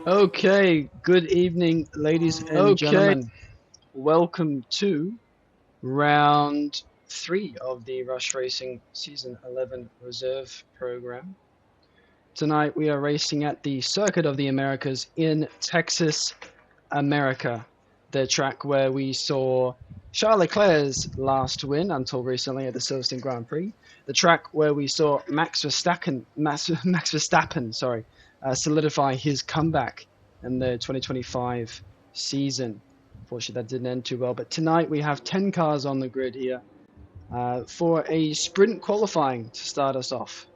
Okay, good evening, ladies and gentlemen. Welcome to round 3 of the Rush Racing Season 11 Reserve Program. Tonight we are racing at the Circuit of the Americas in Texas, America. The track where we saw Charles Leclerc's last win until recently at the Silverstone Grand Prix. The track where we saw Max Verstappen, solidify his comeback in the 2025 season. Unfortunately, that didn't end too well. But tonight we have 10 cars on the grid here for a sprint qualifying to start us off.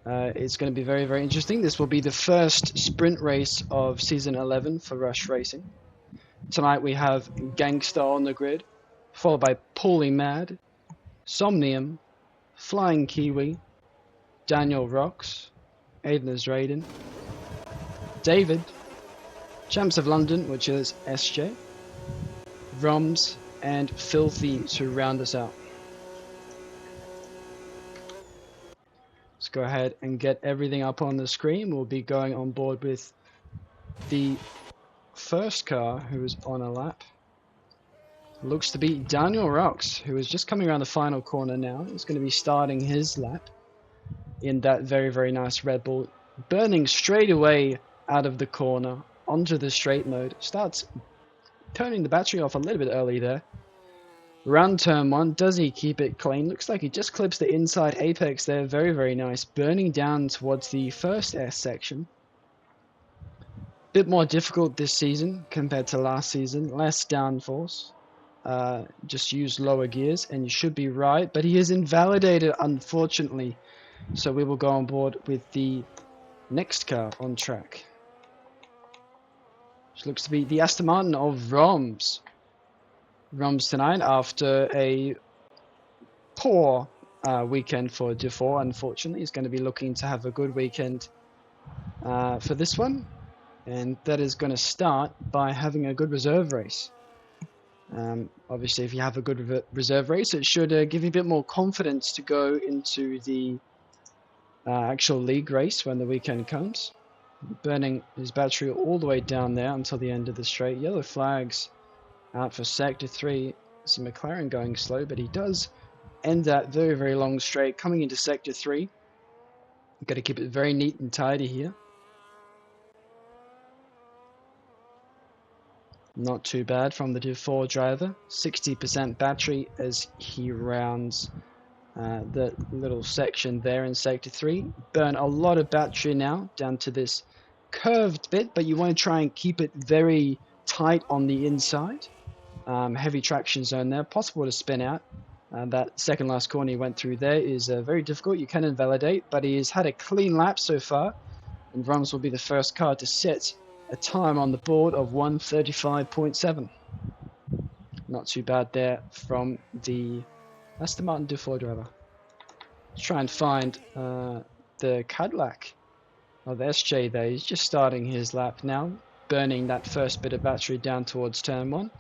It's going to be very, very interesting. This will be the first sprint race of Season 11 for Rush Racing. Tonight we have Gangster on the grid, followed by Paulie Mad, Somnium, Flying Kiwi, Daniel Rocks, Aiden Raiden, David, Champs of London, which is SJ, Roms, and Filthy to round us out. Let's go ahead and get everything up on the screen. We'll be going on board with the first car who is on a lap. Looks to be Daniel Rocks, who is just coming around the final corner now. He's going to be starting his lap in that very, very nice Red Bull. Burning straight away out of the corner onto the straight mode. Starts turning the battery off a little bit early there. Round turn 1, does he keep it clean? Looks like he just clips the inside apex there. Very, very nice. Burning down towards the first S section. Bit more difficult this season compared to last season. Less downforce. Just use lower gears and you should be right. But he is invalidated, unfortunately. So we will go on board with the next car on track. Which looks to be the Aston Martin of Roms. Roms tonight after a poor weekend for Dufour, unfortunately. He's going to be looking to have a good weekend for this one. And that is going to start by having a good reserve race. Obviously, if you have a good reserve race, it should give you a bit more confidence to go into the actual league race when the weekend comes. Burning his battery all the way down there until the end of the straight. Yellow flags out for sector 3. See McLaren going slow, but he does end that very, very long straight coming into sector 3. Got to keep it very neat and tidy here. Not too bad from the Dufour driver. 60% battery as he rounds the little section there in sector 3. Burn a lot of battery now down to this curved bit, but you want to try and keep it very tight on the inside. Heavy traction zone there, possible to spin out. That second last corner he went through there is very difficult. You can invalidate, but he has had a clean lap so far, and Rums will be the first car to set a time on the board of 1:35.7. Not too bad there from the Aston Martin Dufour driver. Let's try and find the Cadillac of SJ there. He's just starting his lap now, burning that first bit of battery down towards turn 1.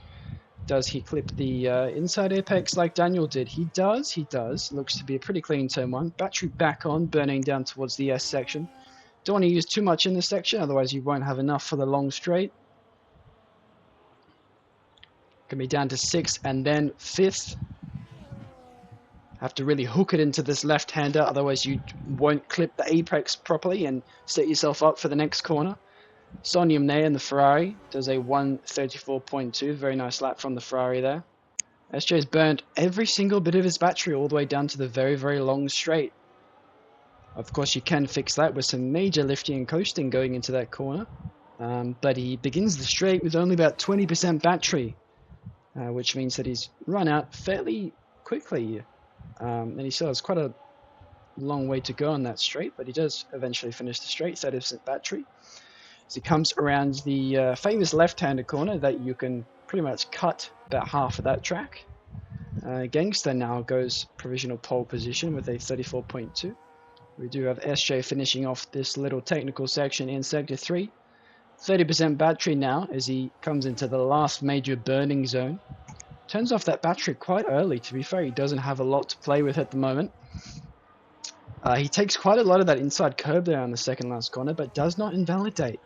Does he clip the inside apex like Daniel did? He does. Looks to be a pretty clean turn 1. Battery back on, burning down towards the S section. Don't want to use too much in this section, otherwise you won't have enough for the long straight. Gonna be down to 6th and then 5th. Have to really hook it into this left-hander, otherwise you won't clip the apex properly and set yourself up for the next corner. Sonium there in the Ferrari does a 1:34.2. Very nice lap from the Ferrari there. SJ's burned every single bit of his battery all the way down to the very, very long straight. Of course, you can fix that with some major lifting and coasting going into that corner. But he begins the straight with only about 20% battery, which means that he's run out fairly quickly. And he still has quite a long way to go on that straight, but he does eventually finish the straight, 30% battery. As he comes around the famous left-hander corner that you can pretty much cut about half of that track. Gangster now goes provisional pole position with a 34.2. We do have SJ finishing off this little technical section in sector 3. 30% battery now as he comes into the last major burning zone. Turns off that battery quite early, to be fair. He doesn't have a lot to play with at the moment. He takes quite a lot of that inside curb there on the second last corner, but does not invalidate.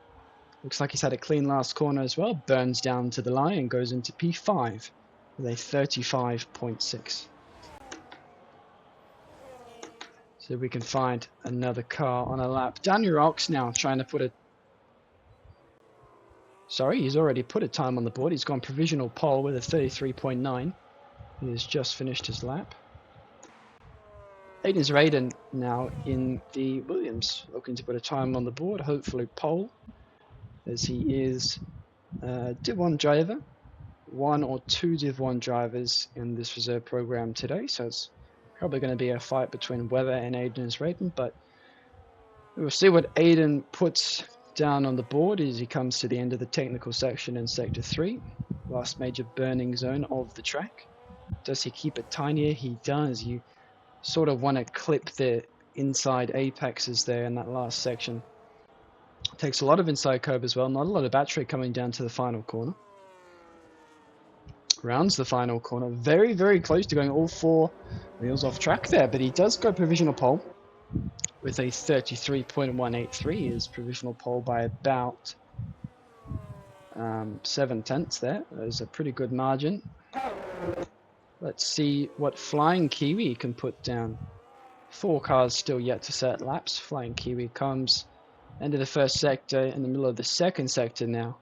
Looks like he's had a clean last corner as well. Burns down to the line and goes into P5 with a 35.6. So we can find another car on a lap. Daniel Rocks now trying to put a... Sorry, he's already put a time on the board. He's gone provisional pole with a 33.9. He has just finished his lap. Aiden's Raiden now in the Williams, looking to put a time on the board, hopefully pole, as he is Div 1 driver, one or two Div 1 drivers in this reserve program today, so it's probably going to be a fight between Weber and Aiden's Raiden, but we'll see what Aiden puts down on the board as he comes to the end of the technical section in Sector 3, last major burning zone of the track. Does he keep it tinier? He does. You sort of want to clip the inside apexes there in that last section. Takes a lot of inside curb as well, not a lot of battery coming down to the final corner. Rounds the final corner, very, very close to going all four wheels off track there, but he does go provisional pole with a 33.183. His provisional pole by about 7 tenths there. That is a pretty good margin. Let's see what Flying Kiwi can put down. 4 cars still yet to set laps. Flying Kiwi comes into the first sector in the middle of the second sector now.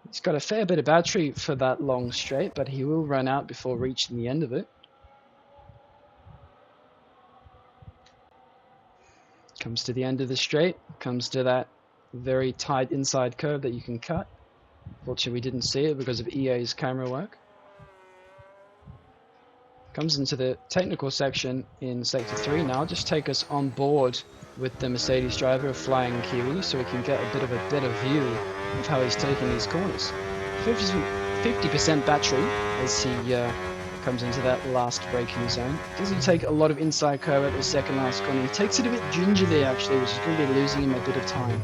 He's got a fair bit of battery for that long straight, but he will run out before reaching the end of it. Comes to the end of the straight, comes to that very tight inside curve that you can cut. Fortunately, we didn't see it because of EA's camera work. Comes into the technical section in Sector 3 now. Just take us on board with the Mercedes driver of Flying Kiwi so we can get a bit of a better view of how he's taking these corners. 50% battery as he comes into that last braking zone. Doesn't take a lot of inside curve at the second last corner. He takes it a bit gingerly actually, which is going to be losing him a bit of time.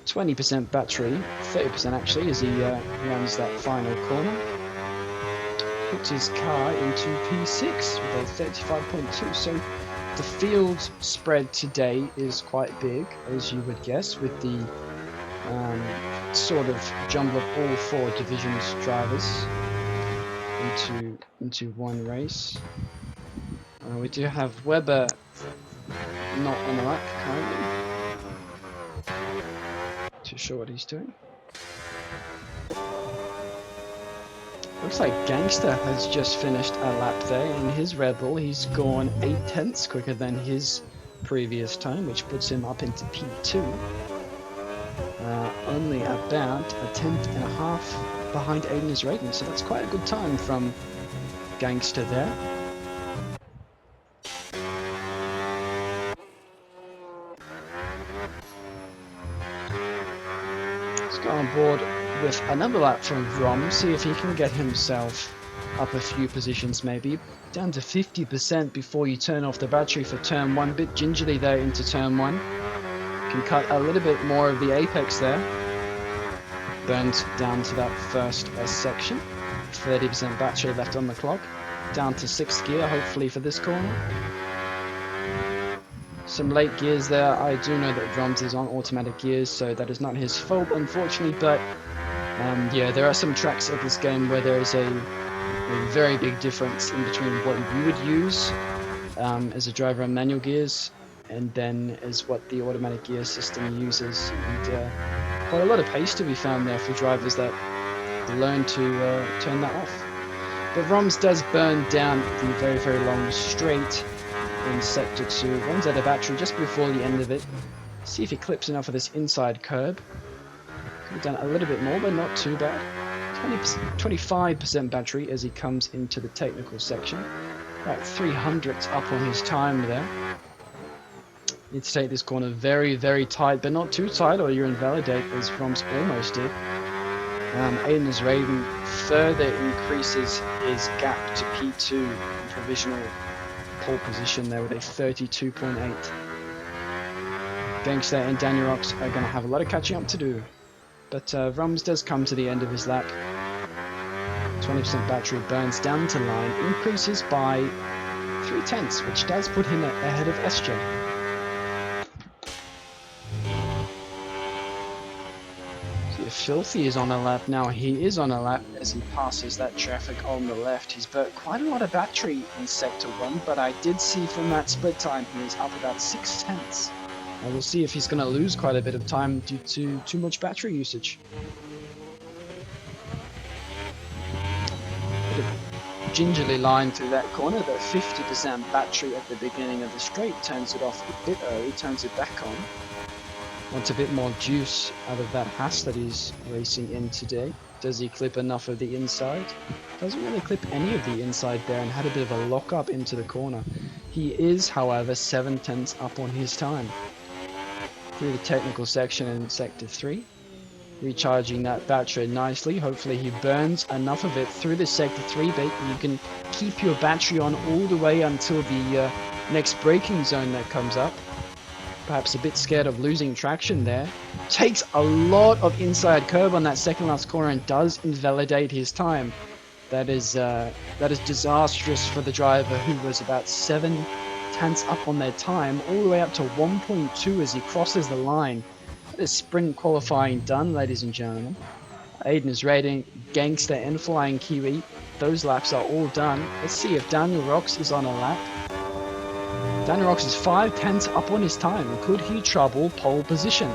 20% battery, 30% actually, as he runs that final corner. Puts his car into P6 with a 35.2. So the field spread today is quite big, as you would guess, with the sort of jumble of all 4 divisions drivers into one race. We do have Weber not on the lap currently. Too sure what he's doing. Looks like Gangster has just finished a lap there in his Red Bull. He's gone 8 tenths quicker than his previous time, which puts him up into P2. Only about a tenth and a half behind Aiden's Raiden, so that's quite a good time from Gangster there. Let's go on board with another lap from Vrom, see if he can get himself up a few positions maybe. Down to 50% before you turn off the battery for turn 1, bit gingerly there into turn 1. Can cut a little bit more of the apex there. Burns down to that first section. 30% battery left on the clock. Down to 6th gear, hopefully for this corner. Some late gears there. I do know that Vroms is on automatic gears, so that is not his fault, unfortunately, but yeah, there are some tracks of this game where there is a very big difference in between what you would use as a driver on manual gears and then as what the automatic gear system uses. And quite a lot of pace to be found there for drivers that learn to turn that off. But Vroms does burn down the very, very long straight in Sector 2. Runs out of battery just before the end of it. See if he clips enough of this inside curb. Could have done a little bit more, but not too bad. 25% battery as he comes into the technical section. About 300ths up on his time there. Need to take this corner very, very tight, but not too tight or you're invalidate, as Vroms almost did. Aiden's Raiden further increases his gap to P2 in provisional pole position there with a 32.8. Gangster and Daniel Rocks are going to have a lot of catching up to do. But Vroms does come to the end of his lap. 20% battery burns down to line, increases by 3/10, which does put him ahead of SJ. So Filthy is on a lap now. He is on a lap as he passes that traffic on the left. He's burnt quite a lot of battery in Sector 1, but I did see from that split time he is up about 6/10. And we'll see if he's going to lose quite a bit of time due to too much battery usage. Bit of gingerly line through that corner, the 50% battery at the beginning of the straight turns it off a bit early, turns it back on. Wants a bit more juice out of that Haas that he's racing in today. Does he clip enough of the inside? Doesn't really clip any of the inside there and had a bit of a lock up into the corner. He is, however, 7/10 up on his time. Through the technical section in Sector 3. Recharging that battery nicely. Hopefully he burns enough of it through the Sector 3 bit. You can keep your battery on all the way until the next braking zone that comes up. Perhaps a bit scared of losing traction there. Takes a lot of inside curb on that second last corner and does invalidate his time. That is disastrous for the driver who was about 7/10 up on their time, all the way up to 1.2 as he crosses the line. That is sprint qualifying done, ladies and gentlemen. Aiden is rating Gangster and Flying Kiwi. Those laps are all done. Let's see if Daniel Rocks is on a lap. Daniel Rocks is 5/10 up on his time. Could he trouble pole position?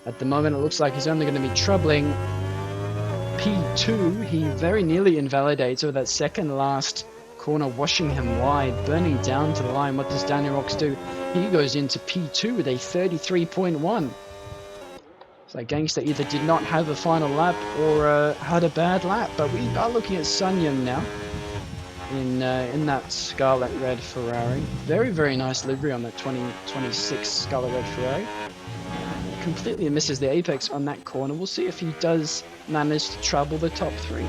At the moment, it looks like he's only going to be troubling P2. He very nearly invalidates over that second last corner, washing him wide, burning down to the line. What does Daniel Rocks do? He goes into P2 with a 33.1. So Gangster either did not have a final lap or had a bad lap. But we are looking at Sunyon now in that Scarlet Red Ferrari. Very, very nice livery on that 2026 Scarlet Red Ferrari. Completely misses the apex on that corner. We'll see if he does manage to trouble the top three.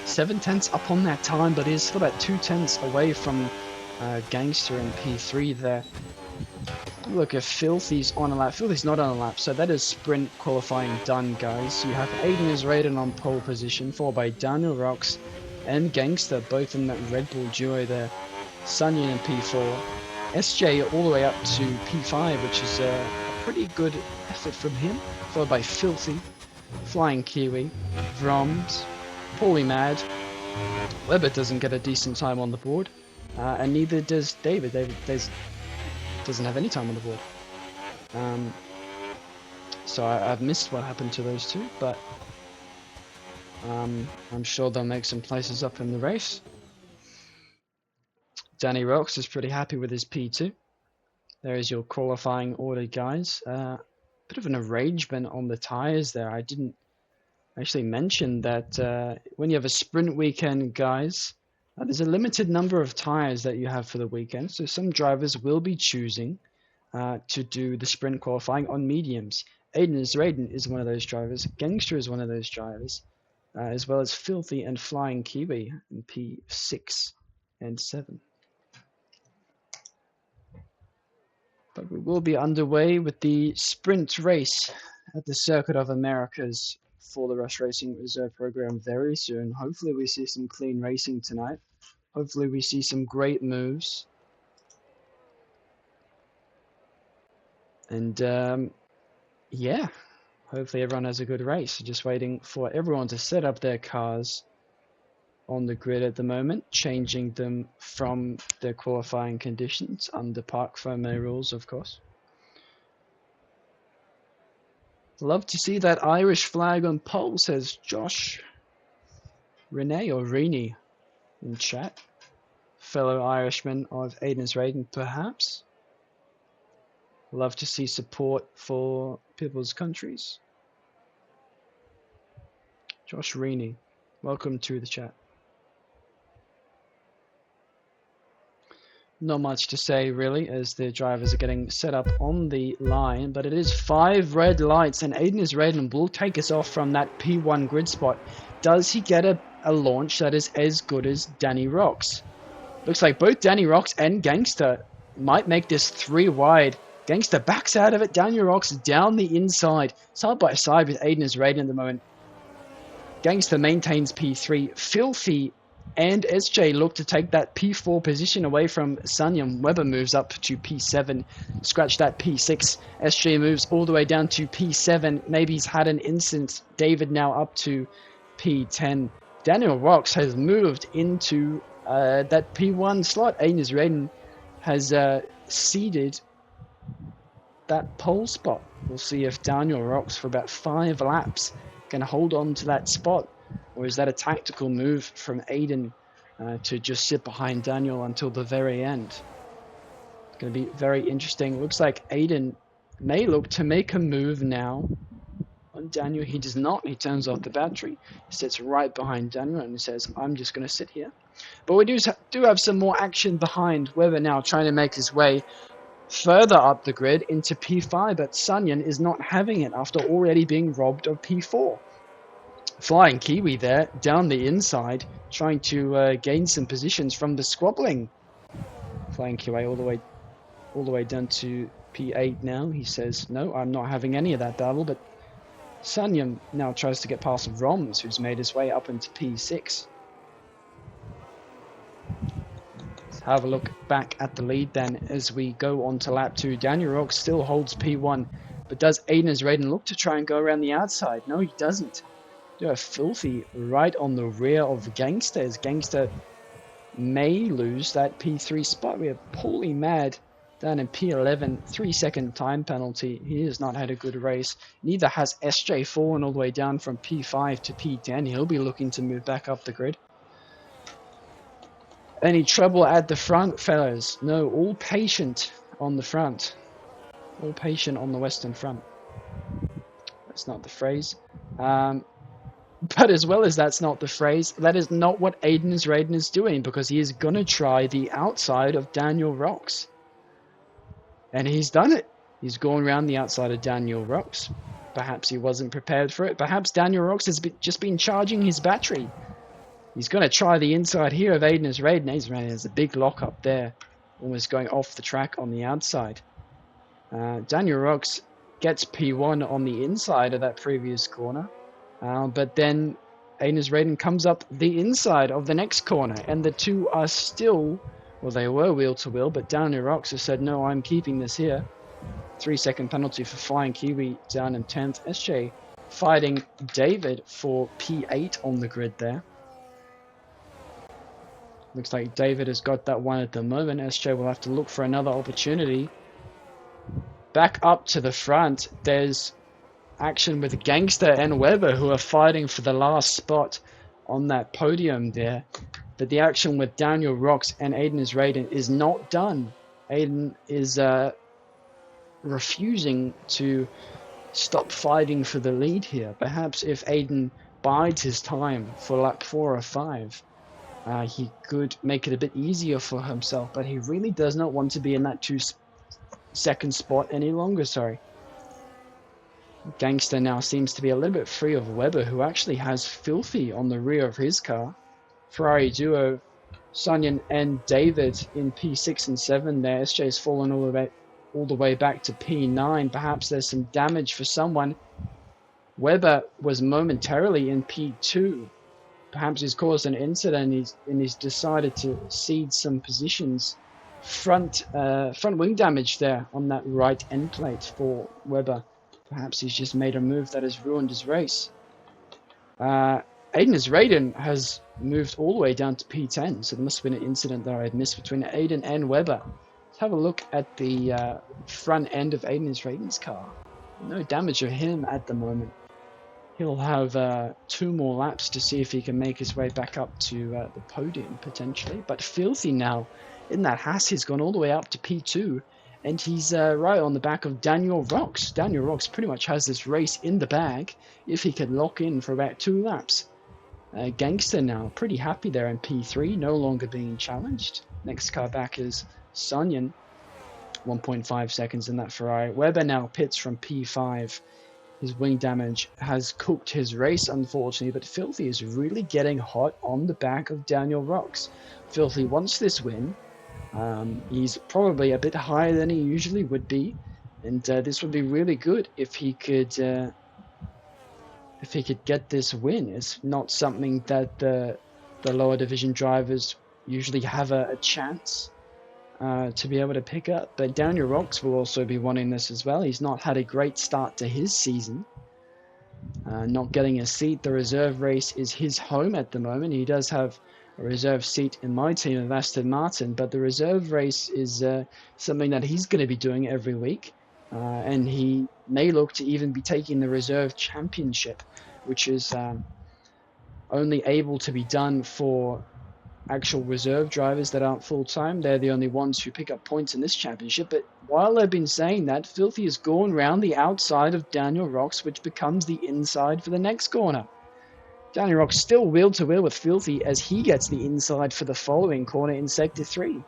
7/10 up on that time, but is still about 2/10 away from Gangster and P3 there. Look, if Filthy's on a lap, Filthy's not on a lap, so that is sprint qualifying done, guys. You have Aiden is rated on pole position, followed by Daniel Rocks and Gangster, both in that Red Bull duo there. Sunyon in P4, SJ all the way up to P5, which is a pretty good effort from him, followed by Filthy, Flying Kiwi, Vroms, Paulie Mad. Webber doesn't get a decent time on the board, and neither does David. David doesn't have any time on the board. So I've missed what happened to those two, but I'm sure they'll make some places up in the race. Danny Rocks is pretty happy with his P2. There is your qualifying order, guys. Bit of an arrangement on the tyres there. I didn't actually mention that when you have a sprint weekend, guys, there's a limited number of tyres that you have for the weekend. So some drivers will be choosing to do the sprint qualifying on mediums. Raiden is one of those drivers. Gangster is one of those drivers, as well as Filthy and Flying Kiwi in P6 and 7. But we will be underway with the sprint race at the Circuit of Americas for the Rush Racing Reserve program very soon. Hopefully we see some clean racing tonight. Hopefully we see some great moves. And yeah, hopefully everyone has a good race. Just waiting for everyone to set up their cars on the grid at the moment, changing them from their qualifying conditions under Parc Fermé rules, of course. Love to see that Irish flag on pole, says Josh. Renee or Renee in chat. Fellow Irishman of Aiden's Raiden, perhaps. Love to see support for people's countries. Josh Renee, welcome to the chat. Not much to say really as the drivers are getting set up on the line, but it is 5 red lights and Aiden is Raiden will take us off from that P1 grid spot. Does he get a launch that is as good as Danny Rocks? Looks like both Danny Rocks and Gangster might make this 3 wide. Gangster backs out of it, Daniel Rocks down the inside, side by side with Aiden is Raiden at the moment. Gangster maintains P3, Filthy and SJ look to take that P4 position away from Sunyan. Weber moves up to P7, scratch that P6. SJ moves all the way down to P7. Maybe he's had an instance. David now up to P10. Daniel Rocks has moved into that P1 slot. Aines Raiden has ceded that pole spot. We'll see if Daniel Rocks for about 5 laps can hold on to that spot, or is that a tactical move from Aiden to just sit behind Daniel until the very end? It's going to be very interesting. Looks like Aiden may look to make a move now on Daniel. He does not. He turns off the battery. He sits right behind Daniel and says, I'm just going to sit here. But we do have some more action behind Weber now, trying to make his way further up the grid into P5, but Sunyan is not having it after already being robbed of P4. Flying Kiwi there, down the inside, trying to gain some positions from the squabbling. Flying Kiwi all the way down to P8 now. He says, no, I'm not having any of that battle, but Sunyan now tries to get past Roms, who's made his way up into P6. Have a look back at the lead then as we go on to lap 2. Daniel Rock still holds P1, but does Aiden Raiden look to try and go around the outside? No, he doesn't. Do a Filthy right on the rear of Gangster, as Gangster may lose that P3 spot. We have Paulie Mad down in P11, 3-second time penalty. He has not had a good race. Neither has SJ fallen all the way down from P5 to P10. He'll be looking to move back up the grid. Any trouble at the front, fellas? No, all patient on the front. All patient on the western front. That's not the phrase. But as well as that's not the phrase, that is not what Aiden Raiden is doing, because he is going to try the outside of Daniel Rocks. And he's done it. He's gone around the outside of Daniel Rocks. Perhaps he wasn't prepared for it. Perhaps Daniel Rocks has just been charging his battery. He's going to try the inside here of Aiden Raiden. Aiden Raiden has a big lock up there, almost going off the track on the outside. Daniel Rocks gets P1 on the inside of that previous corner, but then Aiden Raiden comes up the inside of the next corner, and the two are still, well, they were wheel to wheel, but Daniel Rocks has said, no, I'm keeping this here. 3-second penalty for Flying Kiwi down in 10th. SJ fighting David for P8 on the grid there. Looks like David has got that one at the moment. SJ will have to look for another opportunity. Back up to the front, there's action with Gangster and Weber, who are fighting for the last spot on that podium there. But the action with Daniel Rocks and Aiden Raiden is not done. Aiden is refusing to stop fighting for the lead here. Perhaps if Aiden bides his time for lap 4 or 5, he could make it a bit easier for himself, but he really does not want to be in that 2-second spot any longer. Gangster now seems to be a little bit free of Weber, who actually has Filthy on the rear of his car. Ferrari duo, Sunyan and David in P6 and 7 there. SJ's fallen all the way back to P9. Perhaps there's some damage for someone. Weber was momentarily in P2. Perhaps he's caused an incident and he's decided to cede some positions. Front wing damage there on that right end plate for Weber. Perhaps he's just made a move that has ruined his race. Aiden Raiden has moved all the way down to P10, so there must have been an incident that I had missed between Aiden and Weber. Let's have a look at the front end of Aiden Raiden's car. No damage to him at the moment. He'll have 2 more laps to see if he can make his way back up to the podium, potentially. But Filthy now, in that Haas, he's gone all the way up to P2, and he's right on the back of Daniel Rocks. Daniel Rocks pretty much has this race in the bag if he can lock in for about 2 laps. Gangster now, pretty happy there in P3, no longer being challenged. Next car back is Sunyan, 1.5 seconds in that Ferrari. Weber now pits from P5. His wing damage has cooked his race, unfortunately, but Filthy is really getting hot on the back of Daniel Rocks. Filthy wants this win. He's probably a bit higher than he usually would be, and this would be really good if he could get this win. It's not something that the lower division drivers usually have a chance to be able to pick up. But Daniel Rocks will also be wanting this as well. He's not had a great start to his season. Not getting a seat. The reserve race is his home at the moment. He does have a reserve seat in my team of Aston Martin, but the reserve race is something that he's going to be doing every week. And he may look to even be taking the reserve championship, which is only able to be done for actual reserve drivers that aren't full-time. They're the only ones who pick up points in this championship. But while they've been saying that, Filthy has gone round the outside of Daniel Rocks, which becomes the inside for the next corner. Daniel Rocks still wheel to wheel with Filthy as he gets the inside for the following corner in Sector 3.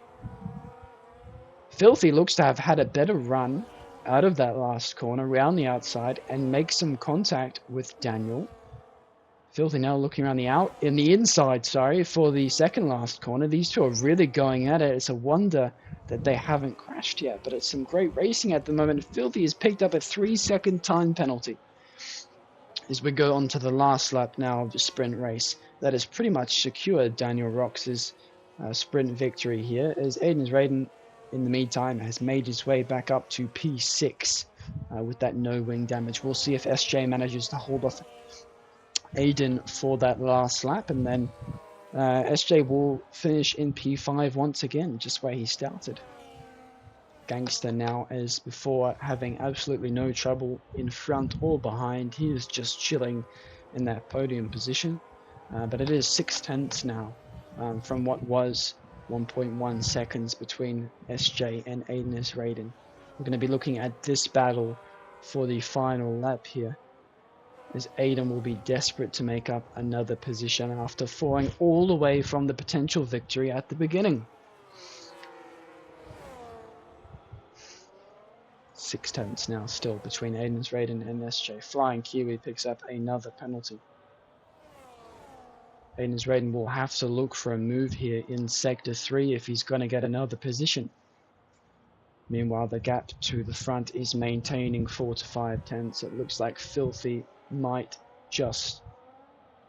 Filthy looks to have had a better run out of that last corner, round the outside, and make some contact with Daniel. Filthy now looking around the inside, for the second last corner. These two are really going at it. It's a wonder that they haven't crashed yet, but it's some great racing at the moment. Filthy has picked up a 3-second time penalty as we go on to the last lap now of the sprint race. That has pretty much secured Daniel Rocks' sprint victory here, as Aiden's Raiden, in the meantime, has made his way back up to P6 with that no wing damage. We'll see if SJ manages to hold off Aiden for that last lap, and then SJ will finish in P5 once again, just where he started. Gangster now, as before, having absolutely no trouble in front or behind. He is just chilling in that podium position, but it is 6/10 now from what was 1.1 seconds between SJ and Aiden Raiden. We're going to be looking at this battle for the final lap here, as Aiden will be desperate to make up another position after falling all the way from the potential victory at the beginning. 6/10 now still between Aiden's Raiden and SJ. Flying Kiwi picks up another penalty. Aiden's Raiden will have to look for a move here in Sector 3 if he's going to get another position. Meanwhile, the gap to the front is maintaining 4 to 5 tenths. It looks like Filthy might just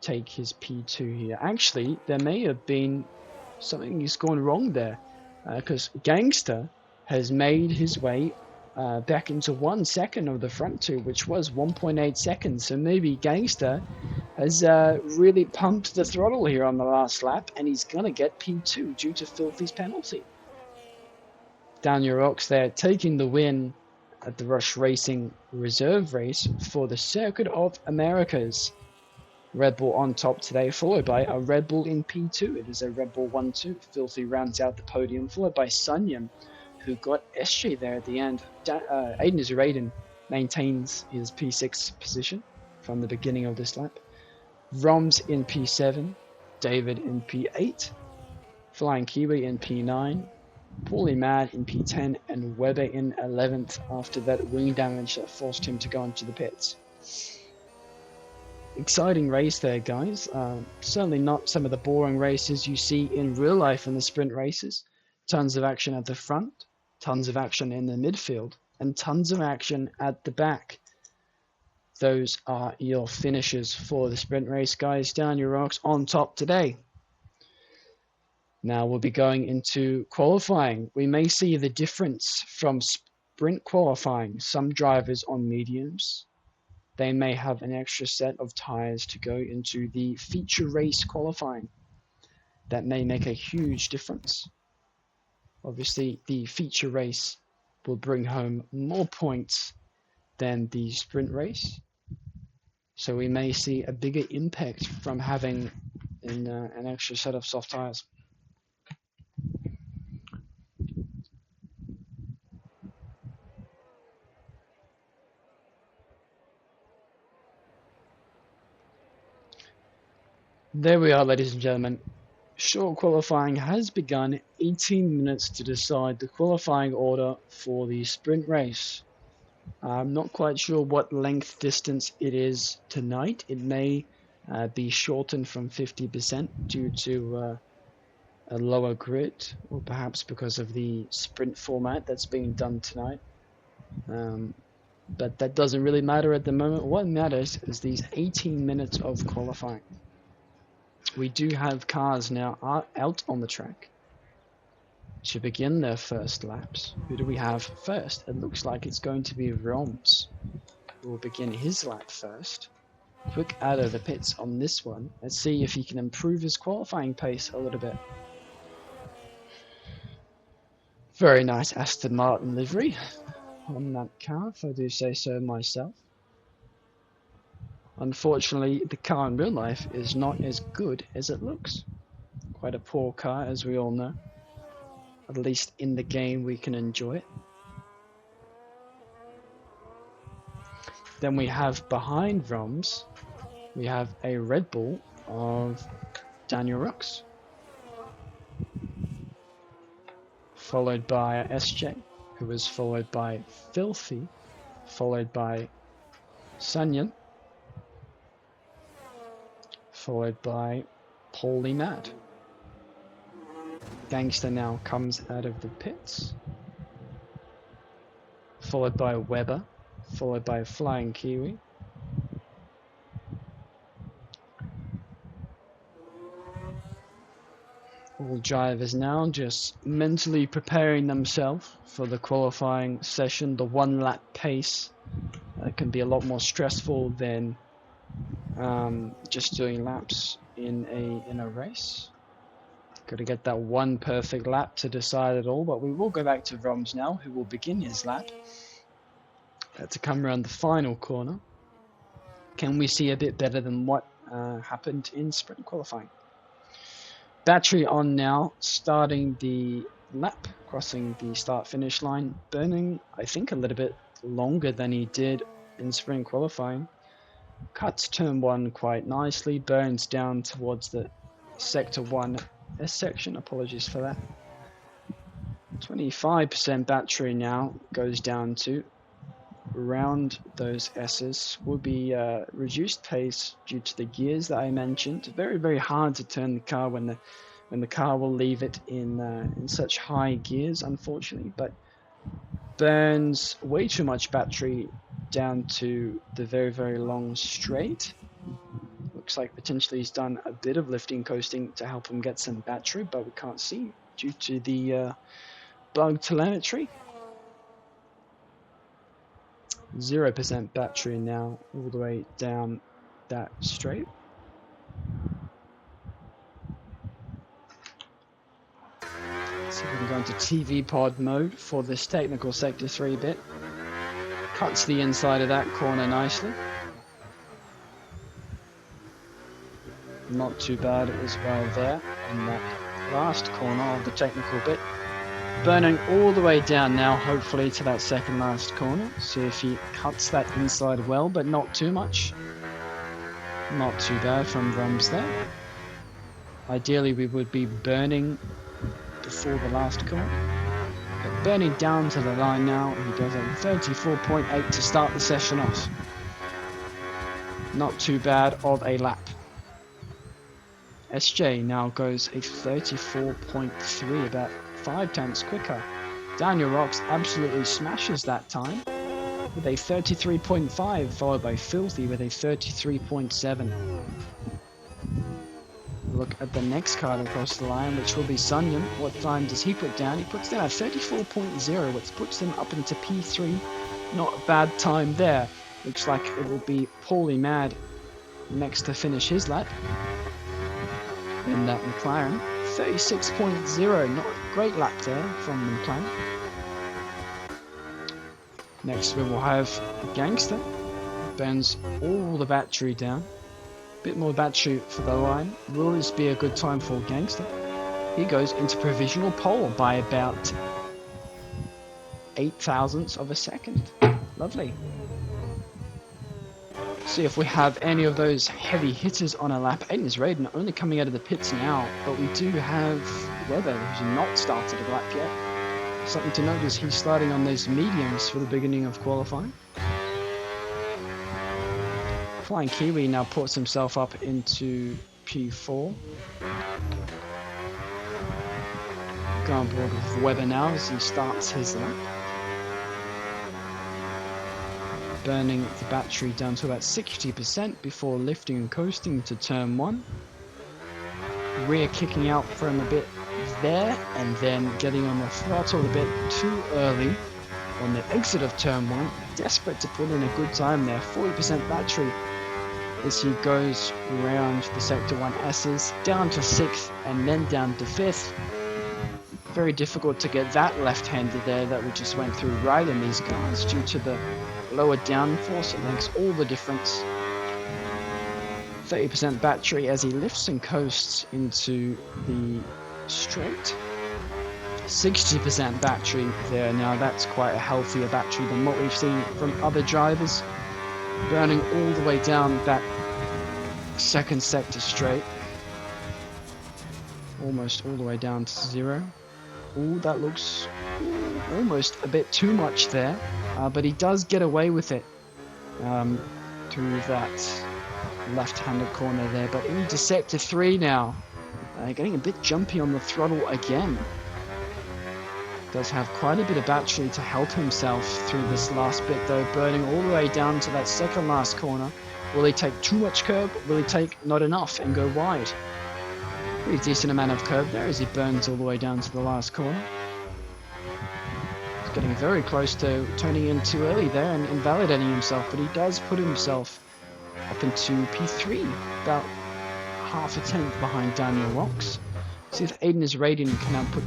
take his P2 here. Actually, there may have been something that's gone wrong there, because Gangster has made his way back into 1 second of the front two, which was 1.8 seconds. So maybe Gangster has really pumped the throttle here on the last lap, and he's going to get P2 due to Filthy's penalty. Daniel Rocks there taking the win at the Rush Racing reserve race for the Circuit of Americas. Red Bull on top today, followed by a Red Bull in P2. It is a Red Bull 1-2. Filthy rounds out the podium, followed by Sunyam, who got SJ there at the end. Aiden Raiden maintains his P6 position from the beginning of this lap. Roms in P7, David in P8, Flying Kiwi in P9, Paulie Mad in P10, and Weber in 11th after that wing damage that forced him to go into the pits. Exciting race there, guys. Certainly not some of the boring races you see in real life in the sprint races. Tons of action at the front, tons of action in the midfield, and tons of action at the back. Those are your finishes for the sprint race, guys. Daniel Rocks on top today. Now we'll be going into qualifying. We may see the difference from sprint qualifying. Some drivers on mediums, they may have an extra set of tires to go into the feature race qualifying. That may make a huge difference. Obviously, the feature race will bring home more points than the sprint race. So we may see a bigger impact from having an extra set of soft tires. There we are, ladies and gentlemen. Short qualifying has begun. 18 minutes to decide the qualifying order for the sprint race. I'm not quite sure what length distance it is tonight. It may be shortened from 50% due to a lower grid, or perhaps because of the sprint format that's being done tonight. But that doesn't really matter at the moment. What matters is these 18 minutes of qualifying. we do have cars now out on the track to begin their first laps. Who do we have first? It looks like it's going to be Roms who will begin his lap first. Quick out of the pits on this one. Let's see if he can improve his qualifying pace a little bit. Very nice Aston Martin livery on that car, if I do say so myself. Unfortunately, the car in real life is not as good as it looks. Quite a poor car, as we all know. At least in the game we can enjoy it. Then we have behind Roms, we have a Red Bull of Daniel Rooks, followed by SJ, who is followed by Filthy, followed by Sunyan, followed by Paulie Mad. Gangster now comes out of the pits, followed by Weber, followed by Flying Kiwi. All drivers now just mentally preparing themselves for the qualifying session. The 1 lap pace can be a lot more stressful than just doing laps in a race. Got to get that one perfect lap to decide it all, but we will go back to Roms now, who will begin his lap. To come around the final corner. Can we see a bit better than what happened in sprint qualifying? Battery on now, starting the lap, crossing the start-finish line, burning, I think, a little bit longer than he did in sprint qualifying. Cuts turn 1 quite nicely, burns down towards the sector 1 S section, apologies for that. 25% battery now goes down to around those S's. Will be reduced pace due to the gears that I mentioned. Very, very hard to turn the car when the car will leave it in such high gears, unfortunately, but burns way too much battery down to the very, very long straight. Looks like potentially he's done a bit of lifting coasting to help him get some battery, but we can't see due to the bug telemetry. 0% battery now all the way down that straight. So we can go into TV pod mode for this technical sector 3 bit. Cuts the inside of that corner nicely. Not too bad as well there in that last corner of the technical bit. Burning all the way down now, hopefully to that second last corner. See if he cuts that inside well, but not too much. Not too bad from Roms there. Ideally we would be burning before the last corner. But burning down to the line now, he does a 34.8 to start the session off. Not too bad of a lap. SJ now goes a 34.3, about 5 tenths quicker. Daniel Rocks absolutely smashes that time with a 33.5, followed by Filthy with a 33.7. Look at the next card across the line, which will be Sunyan. What time does he put down? He puts down a 34.0, which puts him up into P3. Not a bad time there. Looks like it will be Paulie Mad next to finish his lap in that McLaren. 36.0, not a great lap there from the McLaren. Next we will have Gangster. Burns all the battery down. Bit more battery for the line. Will this be a good time for Gangster? He goes into provisional pole by about 8 thousandths of a second. Lovely. See if we have any of those heavy hitters on a lap. Aiden's Raiden only coming out of the pits now, but we do have Weber, who's not started a lap yet. Something to note is he's starting on those mediums for the beginning of qualifying. Flying Kiwi now puts himself up into P4. Go on board with Weber now as he starts his lap. Burning the battery down to about 60% before lifting and coasting to turn 1. rear kicking out from a bit there, and then getting on the throttle a bit too early on the exit of turn 1. Desperate to put in a good time there. 40% battery as he goes around the sector 1 S's, down to 6th and then down to 5th. Very difficult to get that left-hander there that we just went through right in these cars due to the lower downforce. It makes all the difference. 30% battery as he lifts and coasts into the straight. 60% battery there. Now that's quite a healthier battery than what we've seen from other drivers. Burning all the way down that second sector straight. Almost all the way down to 0. Ooh, that looks almost a bit too much there. But he does get away with it through that left-handed corner there. But into sector 3 now. Getting a bit jumpy on the throttle again. Does have quite a bit of battery to help himself through this last bit though, burning all the way down to that second last corner. Will he take too much curb? Will he take not enough and go wide? Pretty decent amount of curb there as he burns all the way down to the last corner. He's getting very close to turning in too early there and invalidating himself, but he does put himself up into P3, about half a tenth behind Daniel Rocks. See if Aiden is rating can now put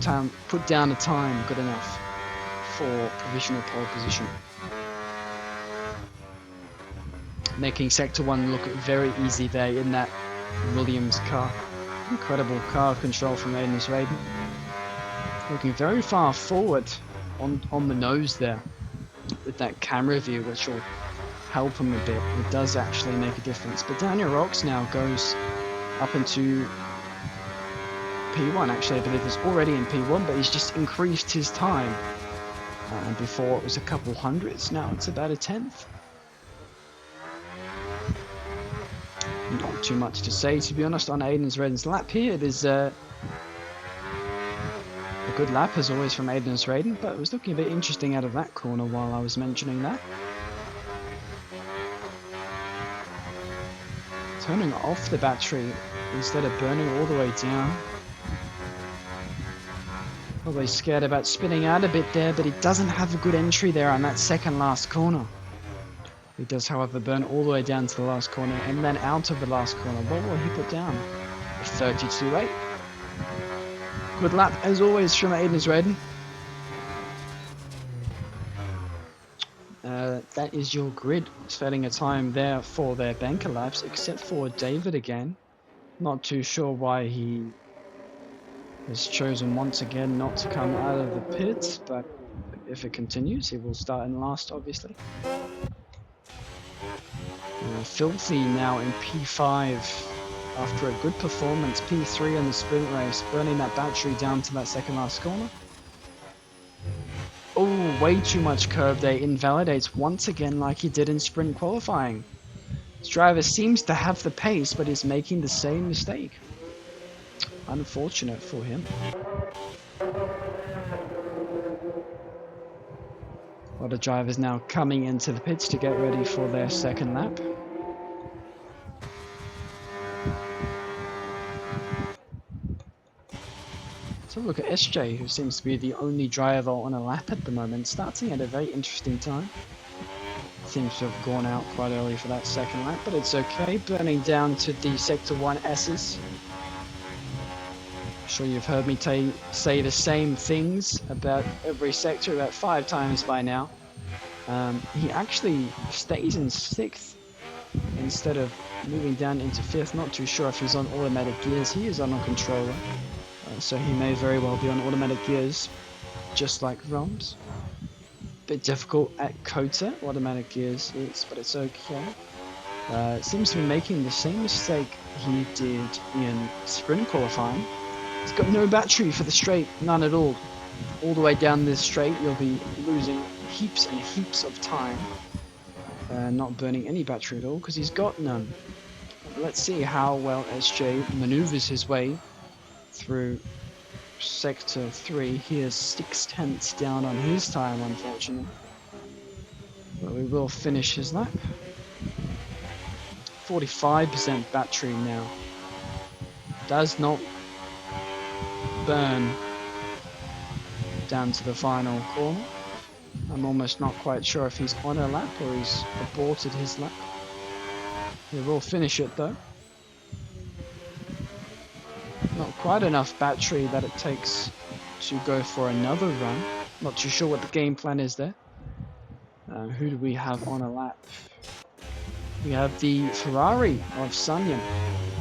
down a time good enough for provisional pole position. Making sector 1 look very easy there in that Williams car. Incredible car control from Aiden Raiden. Looking very far forward on the nose there with that camera view, which will help him a bit. It does actually make a difference. But Daniel Rocks now goes up into P1, actually. I believe he's already in P1, but he's just increased his time. And before it was a couple hundreds, now it's about a tenth. Not too much to say, to be honest, on Aiden's Raiden's lap here. It is a good lap, as always, from Aiden's Raiden, but it was looking a bit interesting out of that corner while I was mentioning that. Turning off the battery instead of burning all the way down. Probably scared about spinning out a bit there, but he doesn't have a good entry there on that second last corner. He does, however, burn all the way down to the last corner and then out of the last corner. What will he put down? 32.8. Good lap, as always, from Aiden's Raiden. That is your grid. Setting a time there for their banker laps, except for David again. Not too sure why he has chosen once again not to come out of the pits, but if it continues, he will start in last, obviously. Filthy now in P5 after a good performance. P3 in the sprint race, burning that battery down to that second last corner. Oh, way too much curb there. Invalidates once again like he did in sprint qualifying. This driver seems to have the pace, but is making the same mistake. Unfortunate for him. A lot of drivers now coming into the pits to get ready for their second lap. So look at SJ, who seems to be the only driver on a lap at the moment, starting at a very interesting time. Seems to have gone out quite early for that second lap, but it's okay. Burning down to the Sector 1 S's. I'm sure you've heard me say the same things about every sector about 5 times by now. He actually stays in 6th instead of moving down into 5th. Not too sure if he's on automatic gears. He is on a controller. So he may very well be on automatic gears, just like Roms. Bit difficult at Cota, automatic gears is, but it's okay. Seems to be making the same mistake he did in sprint qualifying. He's got no battery for the straight, none at all. All the way down this straight, you'll be losing heaps and heaps of time. Not burning any battery at all, because he's got none. Let's see how well SJ maneuvers his way through Sector 3. He is 6/10 down on his time, unfortunately. But we will finish his lap. 45% battery now. Does not burn down to the final corner. I'm almost not quite sure if he's on a lap or he's aborted his lap. He will finish it though. Not quite enough battery that it takes to go for another run. Not too sure what the game plan is there. Who do we have on a lap? We have the Ferrari of Sunyan.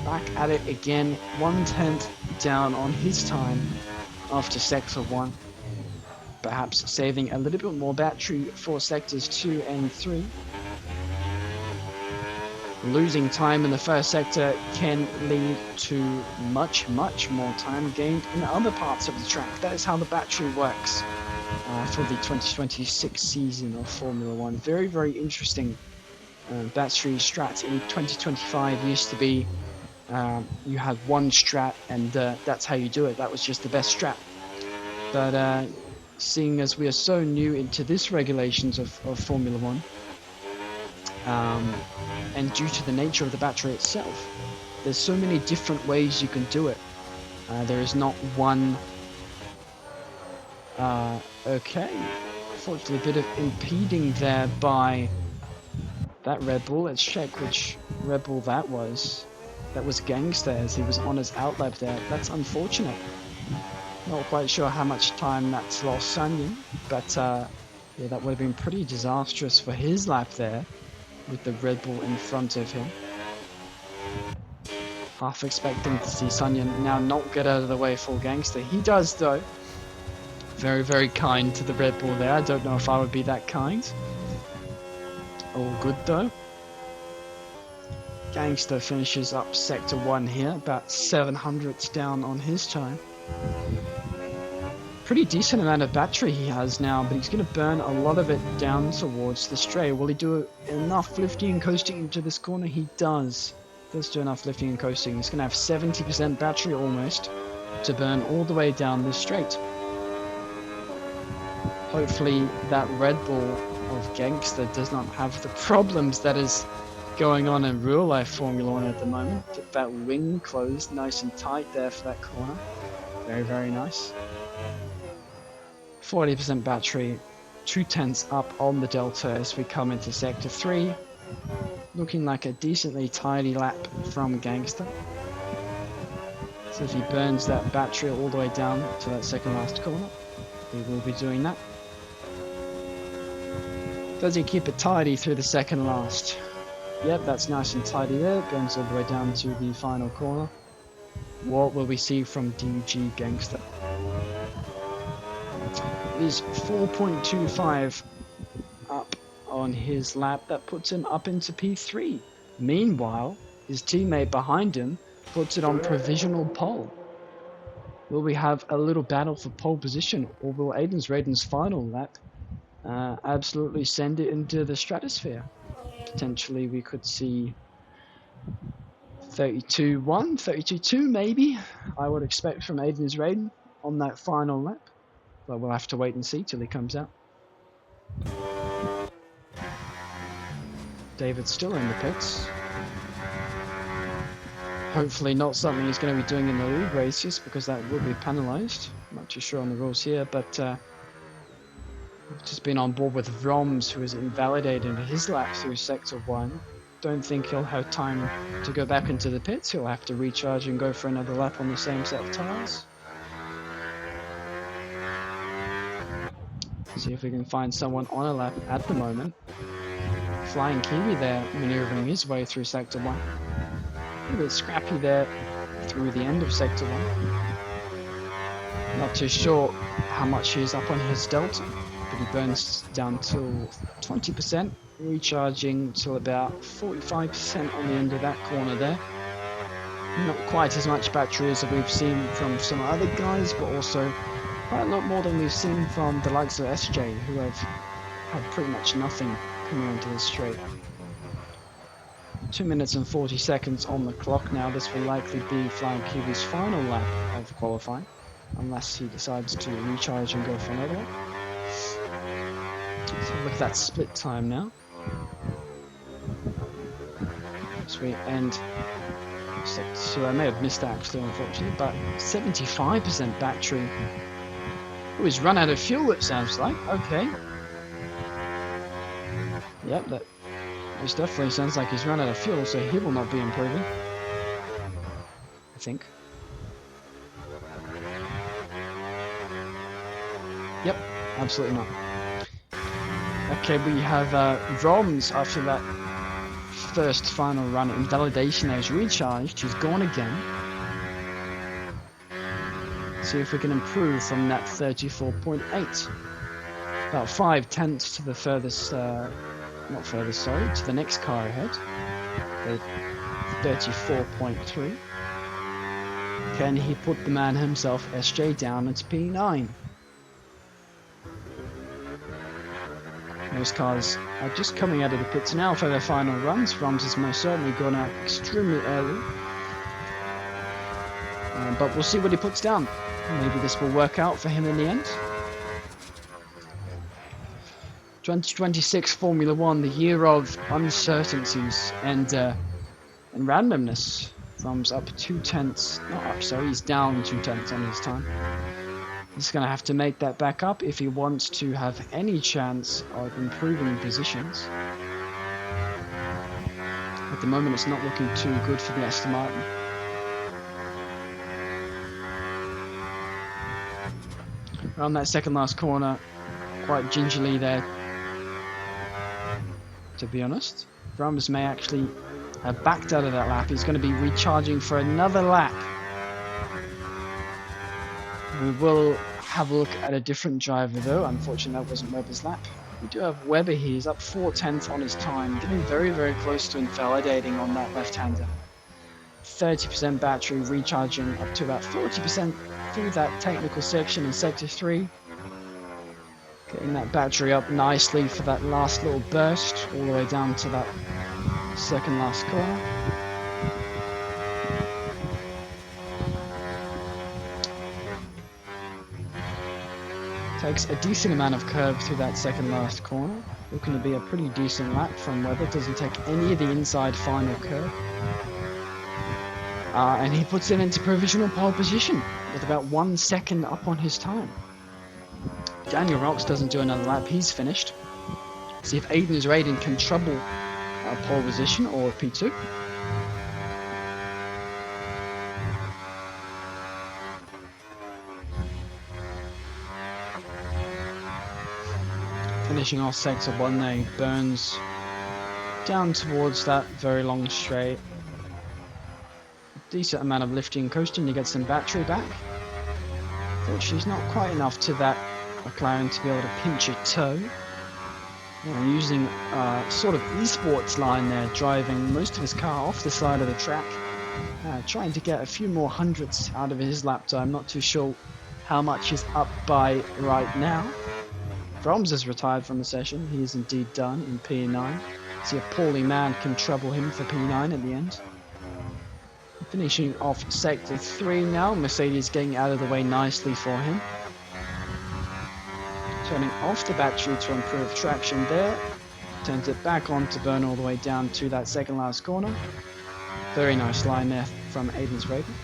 Back at it again, 1/10 down on his time after sector 1. Perhaps saving a little bit more battery for sectors 2 and 3. Losing time in the first sector can lead to much more time gained in other parts of the track. That is how the battery works for the 2026 season of Formula 1. Very interesting. Battery strat in 2025 used to be you had one strat and that's how you do it. That was just the best strat. But seeing as we are so new into this regulations of Formula 1, and due to the nature of the battery itself, there's so many different ways you can do it. There is not one. Okay, unfortunately, a bit of impeding there by that Red Bull. Let's check which Red Bull that was. That was Gangster as he was on his outlap there. That's unfortunate. Not quite sure how much time that's lost Sunyan, but yeah, that would have been pretty disastrous for his lap there, with the Red Bull in front of him. Half expecting to see Sunyan now not get out of the way for Gangster. He does though. Very kind to the Red Bull there. I don't know if I would be that kind. All good though. Gangster finishes up sector 1 here, about 700ths down on his time. Pretty decent amount of battery he has now, but he's going to burn a lot of it down towards the straight. Will he do enough lifting and coasting into this corner? He does. Does do enough lifting and coasting. He's going to have 70% battery almost to burn all the way down this straight. Hopefully that Red Bull of Gangster does not have the problems that is going on in real life Formula 1 at the moment. Get that wing closed nice and tight there for that corner. Very nice. 40% battery, 2/10 up on the delta as we come into sector 3. Looking like a decently tidy lap from Gangster. So if he burns that battery all the way down to that second last corner, he will be doing that. Does he keep it tidy through the second last? Yep, that's nice and tidy there. Burns all the way down to the final corner. What will we see from DG Gangster? It is 4.25 up on his lap. That puts him up into P3. Meanwhile, his teammate behind him puts it on provisional pole. Will we have a little battle for pole position, or will Raiden's final lap absolutely send it into the stratosphere? Potentially we could see 32-1, 32-2 maybe, I would expect from Raiden on that final lap. But we'll have to wait and see till he comes out. David's still in the pits. Hopefully not something he's going to be doing in the league races, because that will be penalised. I'm not too sure on the rules here, but I've just been on board with Vroms, who has invalidated his lap through sector 1. Don't think he'll have time to go back into the pits. He'll have to recharge and go for another lap on the same set of tyres. See if we can find someone on a lap at the moment. Flying Kiwi there, manoeuvring his way through sector 1. A bit scrappy there through the end of sector 1. Not too sure how much he's up on his delta, but he burns down to 20%, recharging to about 45% on the end of that corner there. Not quite as much battery as we've seen from some other guys, but also quite a lot more than we've seen from the likes of SJ, who have had pretty much nothing coming onto the straight. 2 minutes and 40 seconds on the clock now. This will likely be Flying Kiwi's final lap of qualifying, unless he decides to recharge and go for another one. So look at that split time now. As we end Sector 2. I may have missed that actually, unfortunately, but 75% battery. Oh, he's run out of fuel, it sounds like. Okay. Yep, that most definitely sounds like he's run out of fuel, so he will not be improving. I think. Yep, absolutely not. Okay, we have Roms after that first final run. Invalidation has recharged. He's gone again. See if we can improve from that 34.8. About 5/10 to the furthest, not furthest, sorry, to the next car ahead. 34.3. Can he put the man himself, SJ, down at P9? Those cars are just coming out of the pits now for their final runs. Roms has most certainly gone out extremely early. But we'll see what he puts down. Maybe this will work out for him in the end. 2026 Formula One, the year of uncertainties and randomness. Roms up 2/10, not up, sorry, he's down 2/10 on his time. He's going to have to make that back up if he wants to have any chance of improving positions. At the moment, it's not looking too good for the Aston Martin. Around that second last corner, quite gingerly there, to be honest. Roms may actually have backed out of that lap. He's going to be recharging for another lap. We will have a look at a different driver though. Unfortunately, that wasn't Webber's lap. We do have Webber here. He's up 4/10 on his time, getting very, very close to invalidating on that left-hander. 30% battery, recharging up to about 40% through that technical section in Sector 3. Getting that battery up nicely for that last little burst, all the way down to that second last corner. Takes a decent amount of curve through that second last corner. Looking to be a pretty decent lap from Webber. Doesn't take any of the inside final curve. And he puts it into provisional pole position with about 1 second up on his time. Daniel Rocks doesn't do another lap. He's finished. See if Aiden's Raiden can trouble pole position or P2. Finishing off Sector 1 there, he burns down towards that very long straight. Decent amount of lifting, coasting to get some battery back. Unfortunately, it's not quite enough to that McLaren to be able to pinch a toe. Using sort of esports line there, driving most of his car off the side of the track. Trying to get a few more hundredths out of his lap time. Not too sure how much he's up by right now. Roms is retired from the session. He is indeed done in P9. See if Paulie Mann can trouble him for P9 at the end. Finishing off Sector 3 now. Mercedes getting out of the way nicely for him. Turning off the battery to improve traction there. Turns it back on to burn all the way down to that second last corner. Very nice line there from Aiden's Raiden.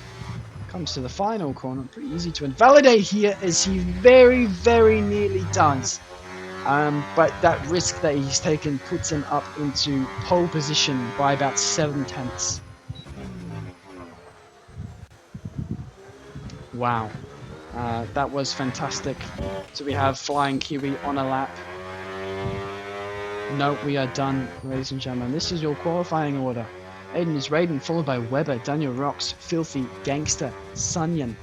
Comes to the final corner. Pretty easy to invalidate here as he very, very nearly does. But that risk that he's taken puts him up into pole position by about 7/10. Wow. That was fantastic. So we have Flying Kiwi on a lap. No, we are done, ladies and gentlemen. This is your qualifying order. Aiden is Raiden, followed by Webber, Daniel Rocks, Filthy, Gangster, Sunyan.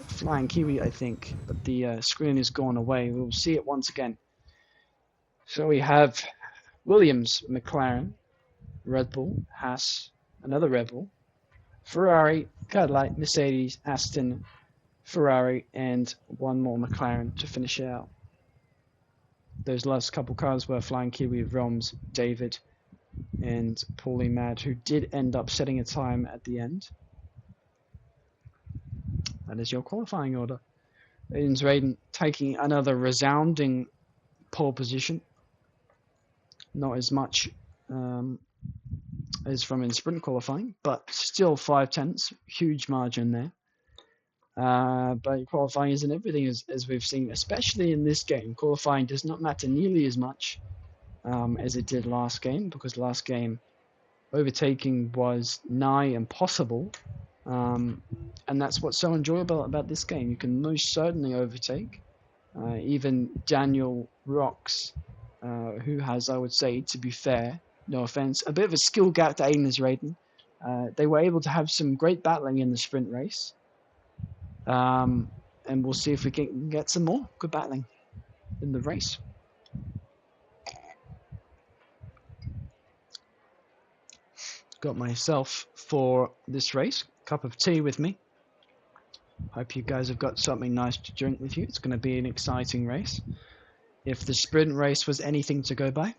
Flying Kiwi, I think, but the screen has gone away. We'll see it once again. So we have Williams, McLaren, Red Bull, Haas, another Red Bull, Ferrari, Cadillac, Mercedes, Aston, Ferrari, and one more McLaren to finish it out. Those last couple cars were Flying Kiwi, Roms, David, and Paulie Mad, who did end up setting a time at the end. That is your qualifying order. Aiden's Raiden taking another resounding pole position. Not as much as from in sprint qualifying, but still 5/10, huge margin there. But qualifying isn't everything, as we've seen, especially in this game. Qualifying does not matter nearly as much as it did last game, because last game overtaking was nigh impossible. And that's what's so enjoyable about this game. You can most certainly overtake. Even Daniel Rocks, who has, I would say, to be fair, no offense, a bit of a skill gap to Aiden's Raiden. They were able to have some great battling in the sprint race. And we'll see if we can get some more good battling in the race. Got myself for this race, cup of tea with me. Hope you guys have got something nice to drink with you. It's going to be an exciting race. If the sprint race was anything to go by.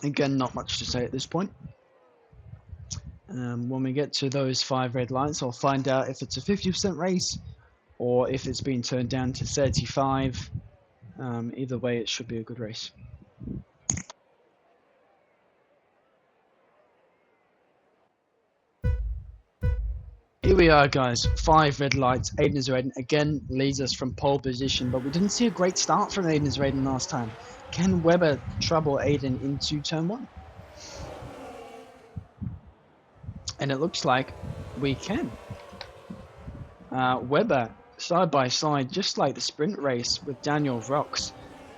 Again, not much to say at this point. When we get to those 5 red lights, I'll find out if it's a 50% race or if it's been turned down to 35. Either way, it should be a good race. Here we are, guys. 5 red lights. Aiden's Raiden again leads us from pole position, but we didn't see a great start from Aiden's Raiden last time. Can Webber trouble Aiden into turn 1? And it looks like we can. Webber side by side, just like the sprint race with Daniel Rocks,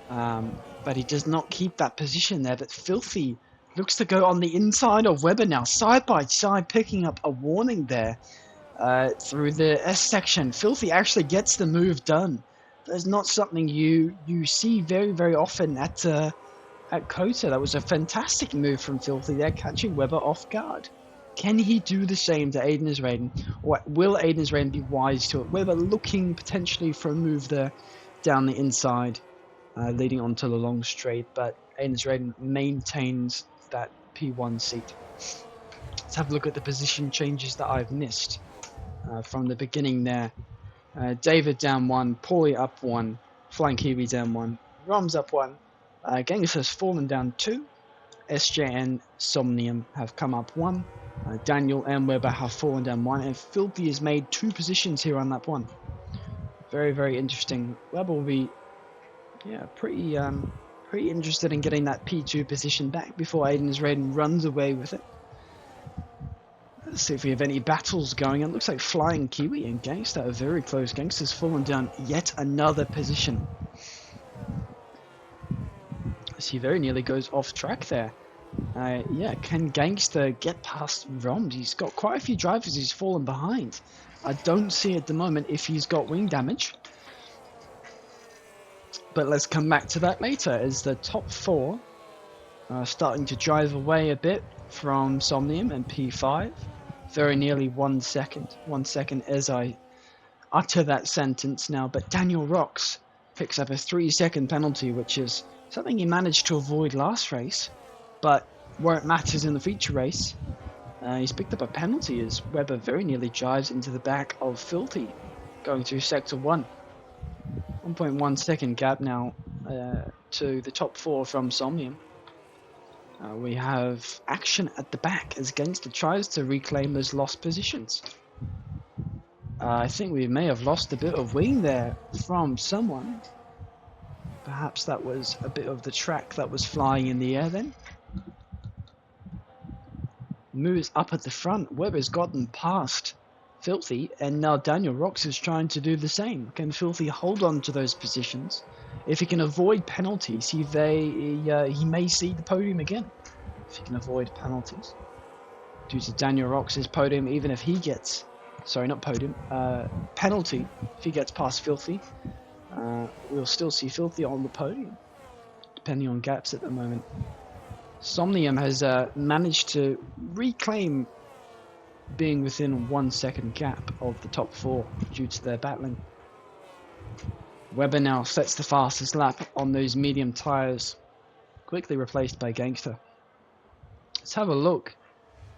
but he does not keep that position there. But Filthy looks to go on the inside of Webber now, side by side, picking up a warning there through the S section. Filthy actually gets the move done. That's not something you see very, very often at Cota. That was a fantastic move from Filthy there, catching Webber off guard. Can he do the same to Aiden's Raiden, or will Aiden's Raiden be wise to it? Webber looking potentially for a move there down the inside, leading onto the long straight, but Aiden's Raiden maintains that P1 seat. Let's have a look at the position changes that I've missed from the beginning there. David down 1, Paulie up 1, Flying Kiwi down 1, Rom's up 1, Genghis has fallen down 2, SJN Somnium have come up 1, Daniel and Webber have fallen down 1, and Filthy has made 2 positions here on lap 1. Very, very interesting. Webber will be pretty interested in getting that P2 position back before Aiden's Raiden runs away with it. Let's see if we have any battles going. It looks like Flying Kiwi and Gangster are very close. Gangster's fallen down yet another position. He very nearly goes off track there. Can Gangster get past Rom? He's got quite a few drivers he's fallen behind. I don't see at the moment if he's got wing damage. But let's come back to that later, as the top 4 are starting to drive away a bit from Somnium and P5. Very nearly 1 second. 1 second as I utter that sentence now. But Daniel Rocks picks up a 3-second penalty, which is something he managed to avoid last race. But where it matters in the feature race, he's picked up a penalty as Webber very nearly drives into the back of Filthy, going through sector 1. 1.1 second gap now to the top 4 from Somnium. We have action at the back as Gangster tries to reclaim those lost positions. I think we may have lost a bit of wing there from someone. Perhaps that was a bit of the track that was flying in the air then. Moves up at the front. Webber's gotten past Filthy, and now Daniel Rocks is trying to do the same. Can Filthy hold on to those positions? If he can avoid penalties, he may see the podium again. If he can avoid penalties. Due to Daniel Rocks' podium, even if he gets... Sorry, not podium. Penalty. If he gets past Filthy, we'll still see Filthy on the podium, depending on gaps at the moment. Somnium has managed to reclaim being within 1 second gap of the top 4 due to their battling. Webber now sets the fastest lap on those medium tyres, quickly replaced by Gangster. Let's have a look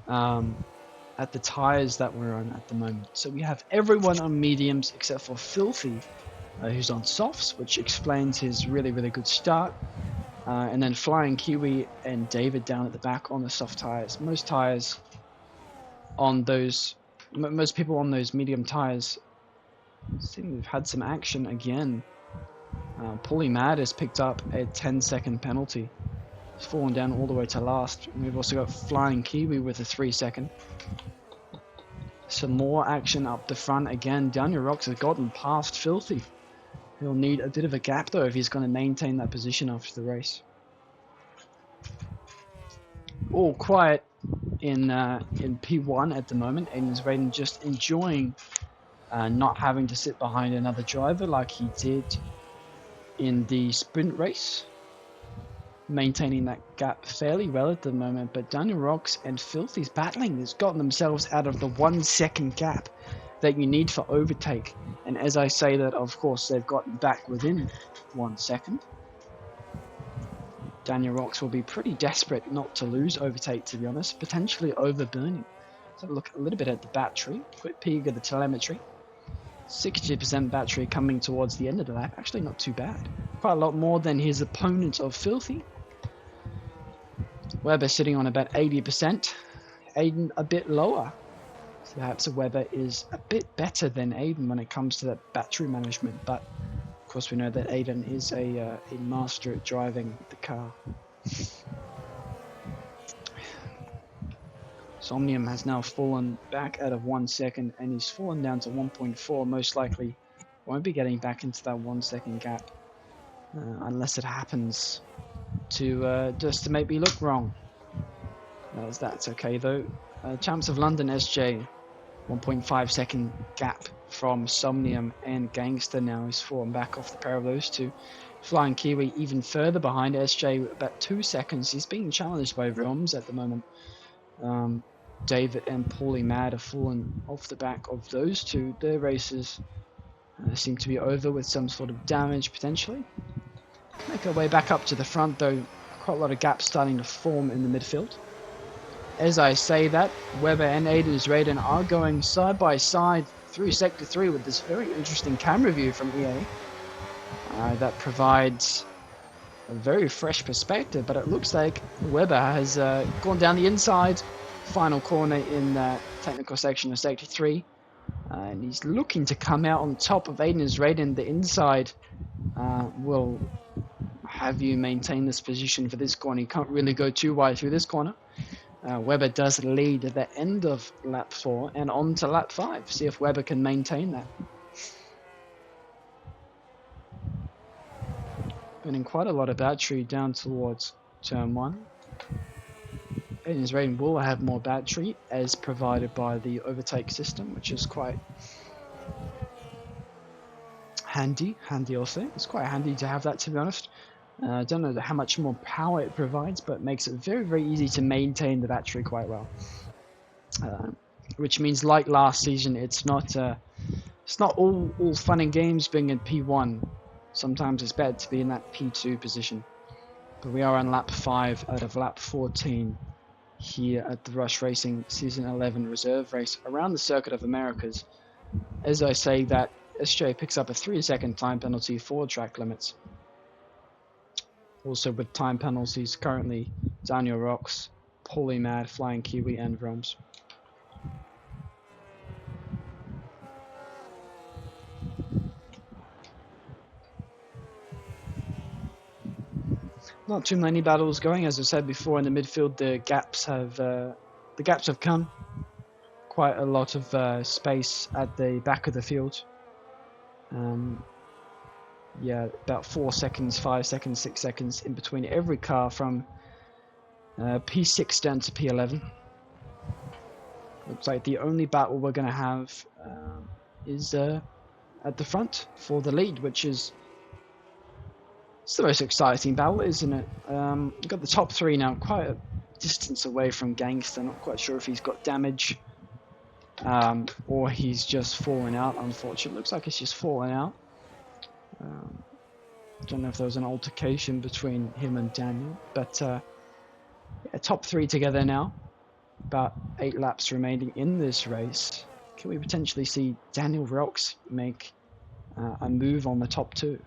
at the tyres that we're on at the moment. So we have everyone on mediums except for Filthy, who's on softs, which explains his really good start. And then Flying Kiwi and David down at the back on the soft tyres. Most tyres on those, most people on those medium tyres seem we've had some action again. Paulie Mad has picked up a 10-second penalty. He's fallen down all the way to last. And we've also got Flying Kiwi with a 3-second. Some more action up the front again. Daniel Rocks has gotten past Filthy. He'll need a bit of a gap though if he's going to maintain that position after the race. All quiet in P1 at the moment. Aiden's Raiden just enjoying not having to sit behind another driver like he did in the sprint race. Maintaining that gap fairly well at the moment, but Daniel Rocks and Filthy's battling has gotten themselves out of the 1 second gap that you need for overtake. And as I say that, of course, they've gotten back within 1 second. Daniel Rocks will be pretty desperate not to lose overtake, to be honest, potentially overburning. So look a little bit at the battery, quick peek at the telemetry. 60% battery coming towards the end of the lap, actually not too bad. Quite a lot more than his opponent of Filthy. Webber sitting on about 80%, Aiden a bit lower. So perhaps Webber is a bit better than Aiden when it comes to that battery management, but of course we know that Aiden is a master at driving the car. Somnium has now fallen back out of 1 second and he's fallen down to 1.4. Most likely won't be getting back into that 1 second gap unless it happens to just to make me look wrong. That's okay though. Champs of London SJ 1.5 second gap from Somnium and Gangster now. He's fallen back off the pair of those two. Flying Kiwi even further behind SJ, about 2 seconds. He's being challenged by Roms at the moment. David and Paulie Mad have fallen off the back of those two. Their races seem to be over with some sort of damage potentially. Make our way back up to the front though. Quite a lot of gaps starting to form in the midfield. As I say that, Webber and Aiden's Raiden are going side by side through Sector 3 with this very interesting camera view from EA that provides a very fresh perspective, but it looks like Webber has gone down the inside, final corner in the technical section of Sector 3, and he's looking to come out on top of Aiden's Raiden. The inside will have you maintain this position for this corner. You can't really go too wide through this corner. Webber does lead at the end of lap 4 and on to lap 5. See if Webber can maintain that. Burning quite a lot of battery down towards turn 1. Aiden's Raiden will have more battery as provided by the overtake system, which is quite handy also. It's quite handy to have that, to be honest. I don't know how much more power it provides, but it makes it very easy to maintain the battery quite well. Which means, like last season, it's not all fun and games being in P1. Sometimes it's better to be in that P2 position. But we are on lap 5 out of lap 14 here at the Rush Racing Season 11 reserve race around the Circuit of Americas. As I say that, SJ picks up a 3-second time penalty for track limits. Also with time penalties currently, Daniel Rocks, Paulie Mad, Flying Kiwi and Roms. Not too many battles going, as I said before. In the midfield, the gaps have come. Quite a lot of space at the back of the field. Yeah, about 4 seconds, 5 seconds, 6 seconds in between every car from P6 down to P11. Looks like the only battle we're going to have is at the front for the lead, which is it's the most exciting battle, isn't it? We've got the top 3 now, quite a distance away from Gangster. Not quite sure if he's got damage or he's just fallen out, unfortunately. Looks like he's just fallen out. Don't know if there was an altercation between him and Daniel, but yeah, top 3 together now. About 8 laps remaining in this race. Can we potentially see Daniel Rocks make a move on the top two.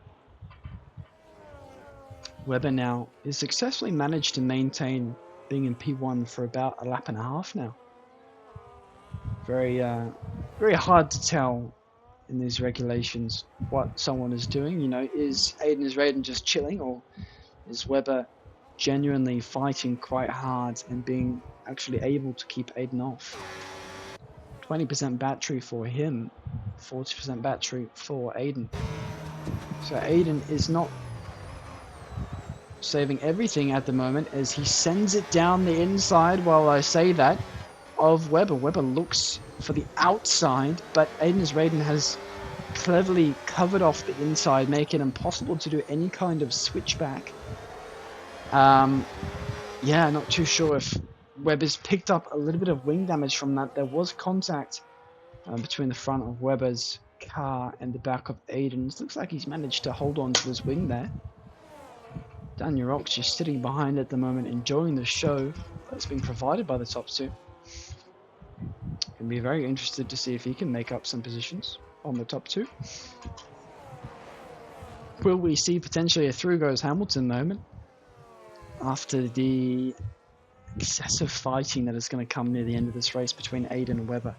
Webber now is successfully managed to maintain being in P1 for about a lap and a half now. Very, very hard to tell in these regulations what someone is doing. You know, is Raiden just chilling, or is Webber genuinely fighting quite hard and being actually able to keep Aiden off? 20% battery for him, 40% battery for Aiden. So Aiden is not saving everything at the moment as he sends it down the inside, while I say that, of Webber. Webber looks for the outside, but Raiden has cleverly covered off the inside, making it impossible to do any kind of switchback. Yeah, not too sure if Webber's picked up a little bit of wing damage from that. There was contact between the front of Webber's car and the back of Aiden's. Looks like he's managed to hold on to his wing there. Daniel Rock's just sitting behind at the moment, enjoying the show that's been provided by the top two. Can be very interested to see if he can make up some positions on the top two. Will we see potentially a through goes Hamilton moment after the excessive fighting that is going to come near the end of this race between Aiden and Webber?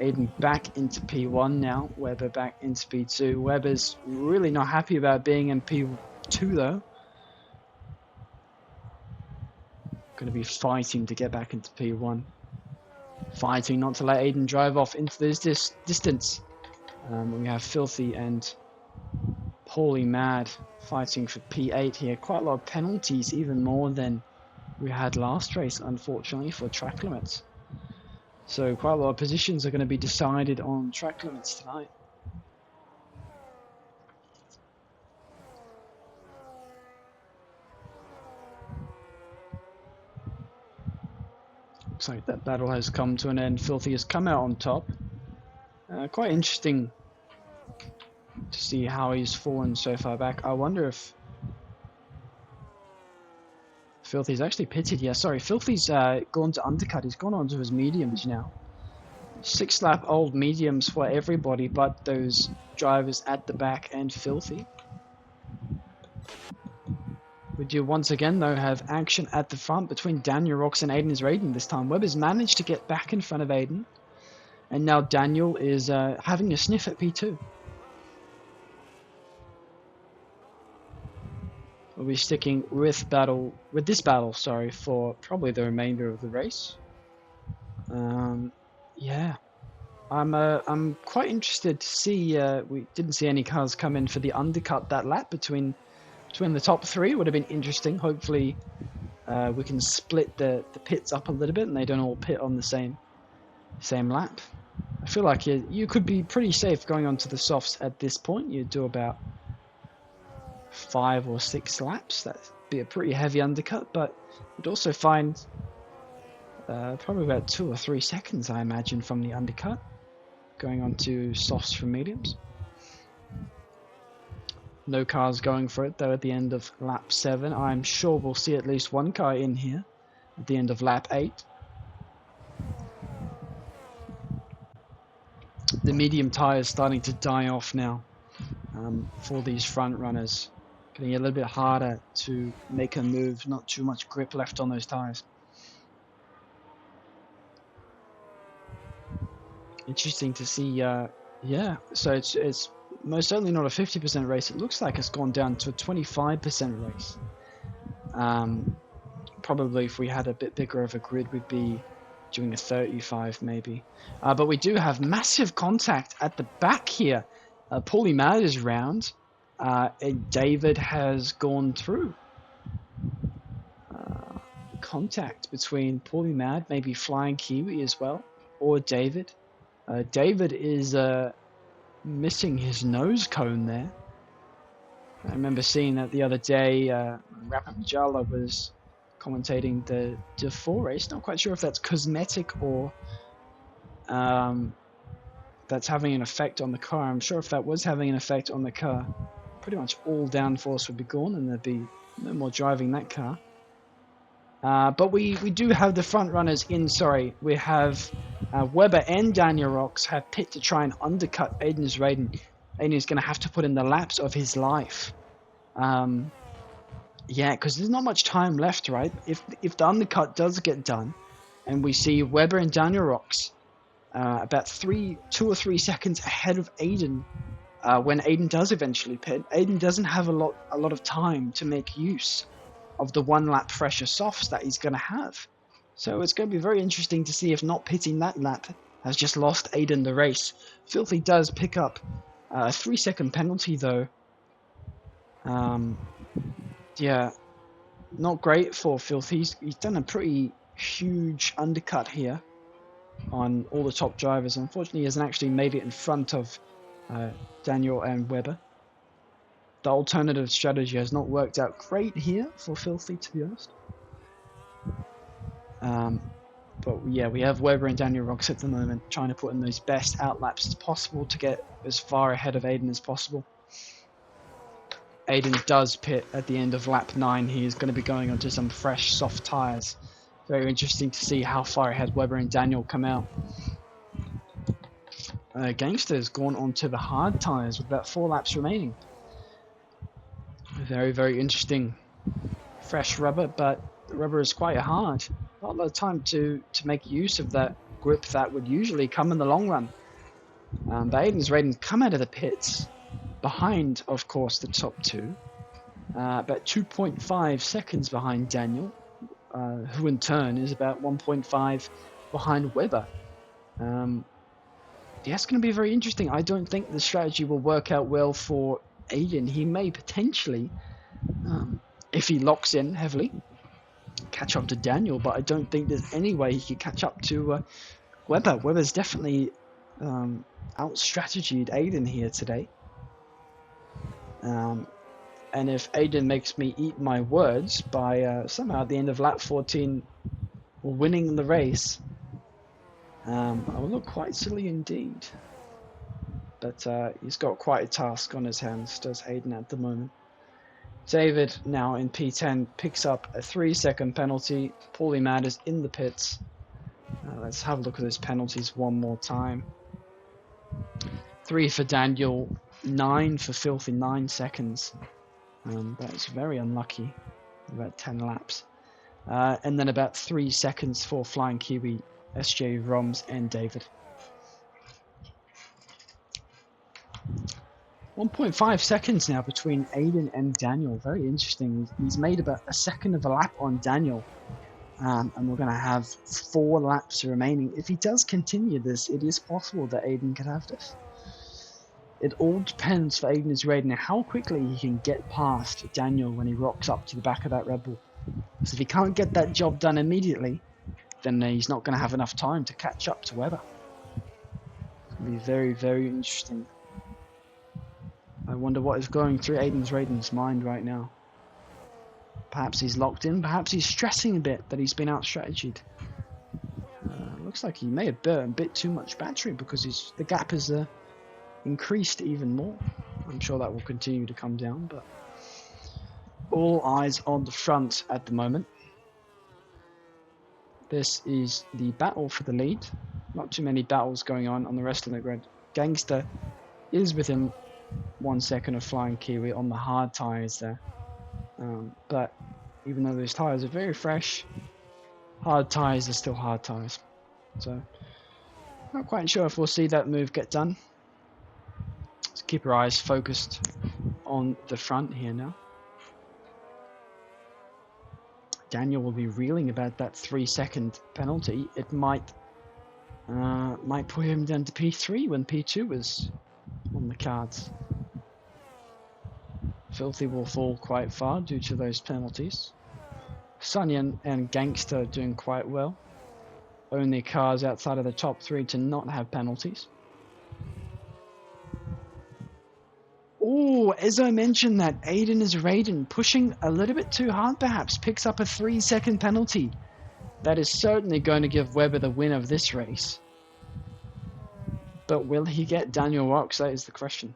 Aiden back into P1 now, Webber back into P2. Webber's really not happy about being in P2 though. Going to be fighting to get back into P1. Fighting not to let Aiden drive off into this distance. We have Filthy and Paulie Mad fighting for P8 here. Quite a lot of penalties, even more than we had last race, unfortunately, for track limits. So quite a lot of positions are going to be decided on track limits tonight. Looks like that battle has come to an end. Filthy has come out on top. Quite interesting to see how he's fallen so far back. I wonder if Filthy's actually pitted. Yeah, sorry, Filthy's gone to undercut. He's gone on to his mediums now. 6 lap old mediums for everybody but those drivers at the back and Filthy. We do once again though have action at the front between Daniel Rocks and Aiden's Raiden this time. Webber's managed to get back in front of Aiden, and now Daniel is having a sniff at P2. We'll be sticking with this battle, for probably the remainder of the race. Yeah, I'm quite interested to see. We didn't see any cars come in for the undercut that lap between the top three. It would have been interesting. Hopefully, we can split the pits up a little bit, and they don't all pit on the same lap. I feel like you could be pretty safe going onto the softs at this point. You'd do about 5 or 6 laps. That'd be a pretty heavy undercut, but you'd also find probably about 2 or 3 seconds, I imagine, from the undercut going on to softs from mediums. No cars going for it though at the end of lap 7. I'm sure we'll see at least one car in here at the end of lap 8. The medium tyre is starting to die off now for these front runners. Getting a little bit harder to make a move, not too much grip left on those tyres. Interesting to see, yeah, so it's most certainly not a 50% race. It looks like it's gone down to a 25% race. Probably if we had a bit bigger of a grid, we'd be doing a 35 maybe. But we do have massive contact at the back here. Paulie Mad is round. And David has gone through. Contact between Paulie Mad, maybe Flying Kiwi as well, or David. David is missing his nose cone there. I remember seeing that the other day. Rapid Majala was commentating the D4 race. Not quite sure if that's cosmetic or that's having an effect on the car. I'm sure if that was having an effect on the car, pretty much all downforce would be gone and there'd be no more driving that car. But we do have the front runners in. Sorry, we have Webber and Daniel Rocks have pit to try and undercut Aiden's Raiden. Aiden's going to have to put in the laps of his life. Yeah, because there's not much time left, right? If the undercut does get done, and we see Webber and Daniel Rocks about 2 or 3 seconds ahead of Aiden, when Aiden does eventually pit, Aiden doesn't have a lot of time to make use of the 1 lap fresher softs that he's going to have. So it's going to be very interesting to see if not pitting that lap has just lost Aiden the race. Filthy does pick up a 3-second penalty though. Yeah, not great for Filthy. He's done a pretty huge undercut here on all the top drivers. Unfortunately, he hasn't actually made it in front of Daniel and Webber. The alternative strategy has not worked out great here for Filthy, to be honest. But yeah, we have Webber and Daniel Rocks at the moment trying to put in those best outlaps as possible to get as far ahead of Aiden as possible. Aiden does pit at the end of lap 9. He is going to be going onto some fresh, soft tyres. Very interesting to see how far ahead Webber and Daniel come out. Gangster has gone onto the hard tyres with about 4 laps remaining. Very, very interesting. Fresh rubber, but the rubber is quite hard. Not a lot of time to make use of that grip that would usually come in the long run. But Aiden's ready to come out of the pits behind, of course, the top 2. About 2.5 seconds behind Daniel, who in turn is about 1.5 behind Webber. Yeah, it's going to be very interesting. I don't think the strategy will work out well for Aiden. He may potentially, if he locks in heavily, catch up to Daniel, but I don't think there's any way he could catch up to Webber. Webber's definitely out-strategied Aiden here today. And if Aiden makes me eat my words by somehow at the end of lap 14 winning the race, I will look quite silly indeed. But he's got quite a task on his hands, does Aiden at the moment. David, now in P10, picks up a 3-second penalty. Paulie Mad is in the pits. Let's have a look at those penalties one more time. 3 for Daniel, 9 for Filthy, 9 seconds. That's very unlucky. About 10 laps. And then about 3 seconds for Flying Kiwi, SJ, Roms, and David. 1.5 seconds now between Aiden and Daniel. Very interesting. He's made about a second of a lap on Daniel. And we're going to have 4 laps remaining. If he does continue this, it is possible that Aiden could have this. It all depends for Aiden's rating how quickly he can get past Daniel when he rocks up to the back of that Red Bull. So if he can't get that job done immediately, then he's not going to have enough time to catch up to Webber. It'll be very, very interesting. I wonder what is going through Aiden's mind right now. Perhaps he's locked in, perhaps he's stressing a bit that he's been out-strategied. Looks like he may have burnt a bit too much battery because the gap is increased even more. I'm sure that will continue to come down, but all eyes on the front at the moment. This is the battle for the lead. Not too many battles going on the rest of the grid. Gangster is within 1 second of Flying Kiwi on the hard tyres there. But even though those tyres are very fresh, hard tyres are still hard tyres. So, not quite sure if we'll see that move get done. Let's keep our eyes focused on the front here now. Daniel will be reeling about that 3-second penalty. It might put him down to P3 when P2 was on the cards. Filthy will fall quite far due to those penalties. Sunyan and Gangster doing quite well. Only cars outside of the top 3 to not have penalties. Oh, as I mentioned that, Aiden is Raiden, pushing a little bit too hard perhaps, picks up a 3-second penalty. That is certainly going to give Webber the win of this race. But will he get Daniel Rocks? That is the question.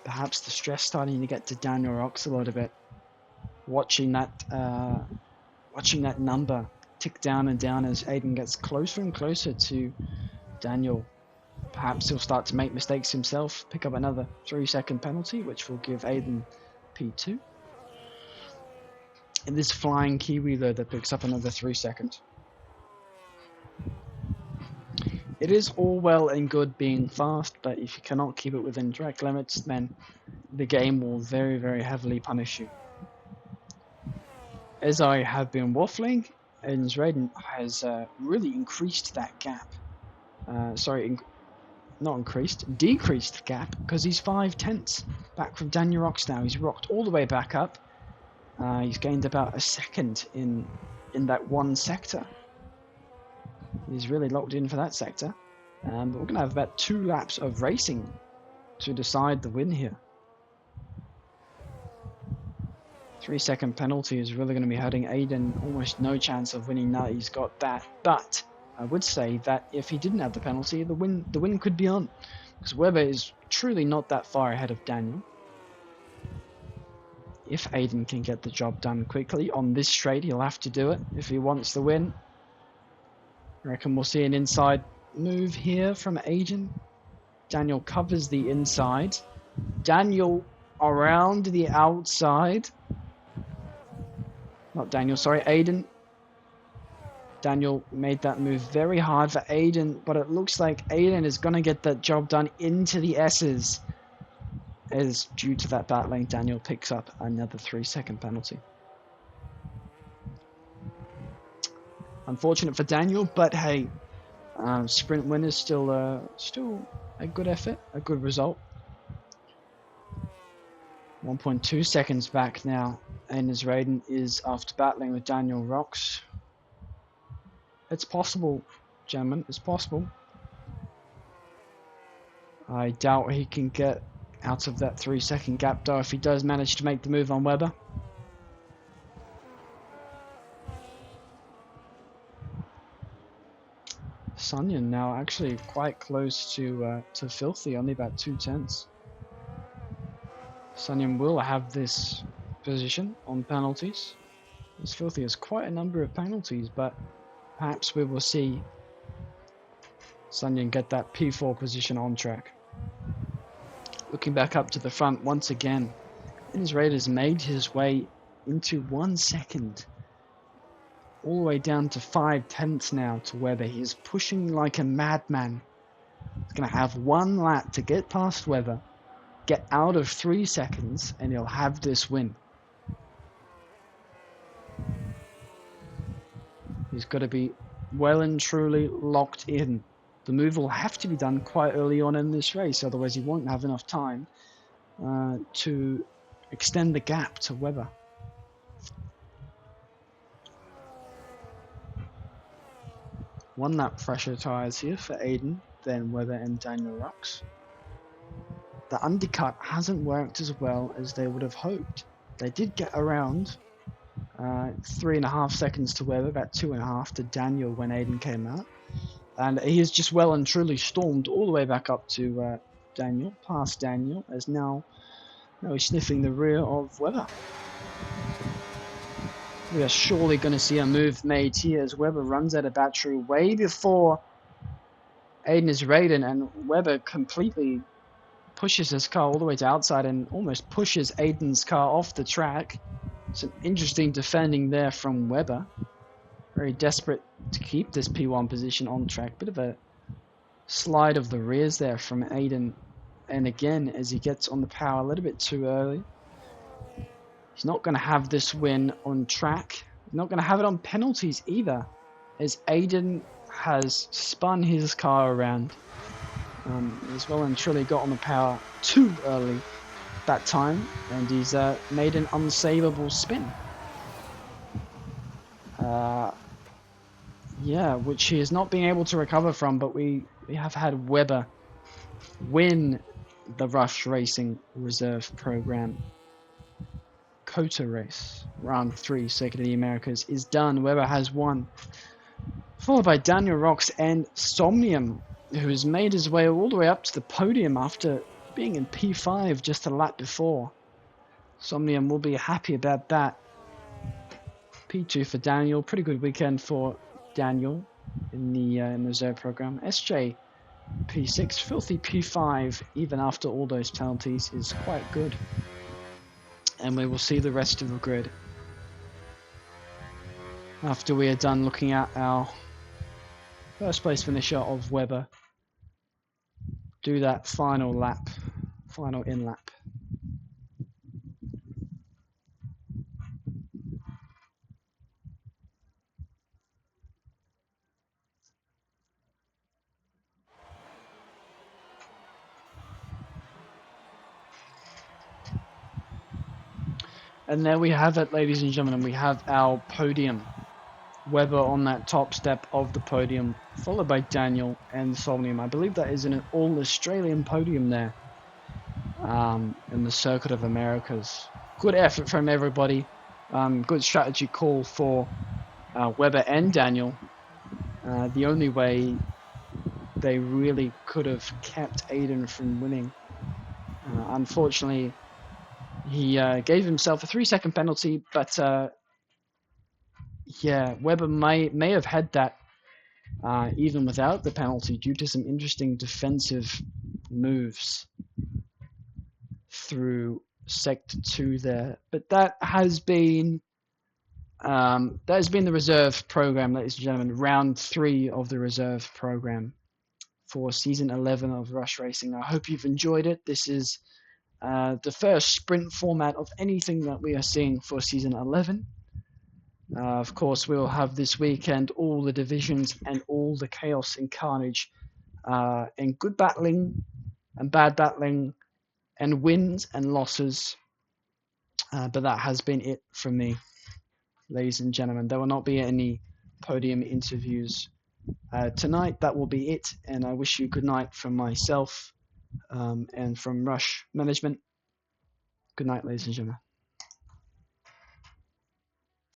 Perhaps the stress starting to get to Daniel Rocks a little bit. Watching that number tick down and down as Aiden gets closer and closer to Daniel, perhaps he'll start to make mistakes himself, pick up another 3-second penalty, which will give Aiden P2. And this flying Kiwi though that picks up another 3 seconds. It is all well and good being fast, but if you cannot keep it within track limits, then the game will very, very heavily punish you. As I have been waffling, Aiden's Raiden has really increased that gap. Decreased the gap, because he's 5/10 back from Daniel Rocks now. He's rocked all the way back up. He's gained about a second in that one sector. He's really locked in for that sector. But we're going to have about 2 laps of racing to decide the win here. 3-second penalty is really going to be hurting Aiden. Almost no chance of winning that. He's got that. But I would say that if he didn't have the penalty, the win could be on. Because Weber is truly not that far ahead of Daniel. If Aiden can get the job done quickly on this straight, he'll have to do it if he wants the win. I reckon we'll see an inside move here from Aiden. Daniel covers the inside. Daniel around the outside. Not Daniel, sorry, Aiden. Daniel made that move very hard for Aiden, but it looks like Aiden is going to get that job done into the S's. As due to that battling, Daniel picks up another 3-second penalty. Unfortunate for Daniel, but hey, sprint win is still a good effort, a good result. 1.2 seconds back now, and as Raiden is after battling with Daniel Rocks. It's possible, gentlemen, it's possible. I doubt he can get out of that 3-second gap though if he does manage to make the move on Weber. Sunyan now actually quite close to Filthy, only about 2/10. Sunyan will have this position on penalties. As Filthy has quite a number of penalties, but perhaps we will see Sunyan get that P4 position on track. Looking back up to the front once again, Ins Raiders made his way into 1 second. All the way down to 5/10 now to Weber. He is pushing like a madman. He's going to have 1 lap to get past Weber, get out of 3 seconds, and he'll have this win. He's got to be well and truly locked in. The move will have to be done quite early on in this race, otherwise he won't have enough time to extend the gap to Weber. One lap fresher tyres here for Aiden, then Weber and Daniel Rocks. The undercut hasn't worked as well as they would have hoped. They did get around 3.5 seconds to Weber, about 2.5 to Daniel when Aiden came out. And he has just well and truly stormed all the way back up to Daniel, past Daniel, as now he's sniffing the rear of Weber. We are surely going to see a move made here as Weber runs out of battery way before Aiden is Raiden, and Weber completely pushes his car all the way to outside and almost pushes Aiden's car off the track. Some interesting defending there from Weber. Very desperate to keep this P1 position on track. Bit of a slide of the rears there from Aiden. And again, as he gets on the power a little bit too early. He's not going to have this win on track. He's not going to have it on penalties either, as Aiden has spun his car around. As well and truly got on the power too early that time, and he's made an unsavable spin. Yeah, which he is not being able to recover from, but we have had Weber win the Rush Racing Reserve Program Cota race. Round 3, Circuit of the Americas is done. Weber has won, followed by Daniel Rocks and Somnium, who has made his way all the way up to the podium after being in P5 just a lap before. Somnium will be happy about that. P2 for Daniel. Pretty good weekend for Daniel in the reserve program. SJ P6, filthy P5, even after all those penalties, is quite good. And we will see the rest of the grid after we are done looking at our first place finisher of Webber do that final lap, final in lap. And there we have it, ladies and gentlemen. We have our podium. Webber on that top step of the podium, followed by Daniel and Solnium. I believe that is an all-Australian podium there in the Circuit of Americas. Good effort from everybody. Good strategy call for Webber and Daniel. The only way they really could have kept Aiden from winning. Unfortunately, he gave himself a 3-second penalty, but yeah, Webber may have had that even without the penalty due to some interesting defensive moves through Sector 2 there. But that has been the reserve program, ladies and gentlemen. Round 3 of the reserve program for season 11 of Rush Racing. I hope you've enjoyed it. This is the first sprint format of anything that we are seeing for season 11. Of course, we'll have this weekend all the divisions and all the chaos and carnage and good battling and bad battling and wins and losses. But that has been it from me, ladies and gentlemen. There will not be any podium interviews tonight. That will be it. And I wish you good night from myself and from Rush Management. Good night, ladies and gentlemen.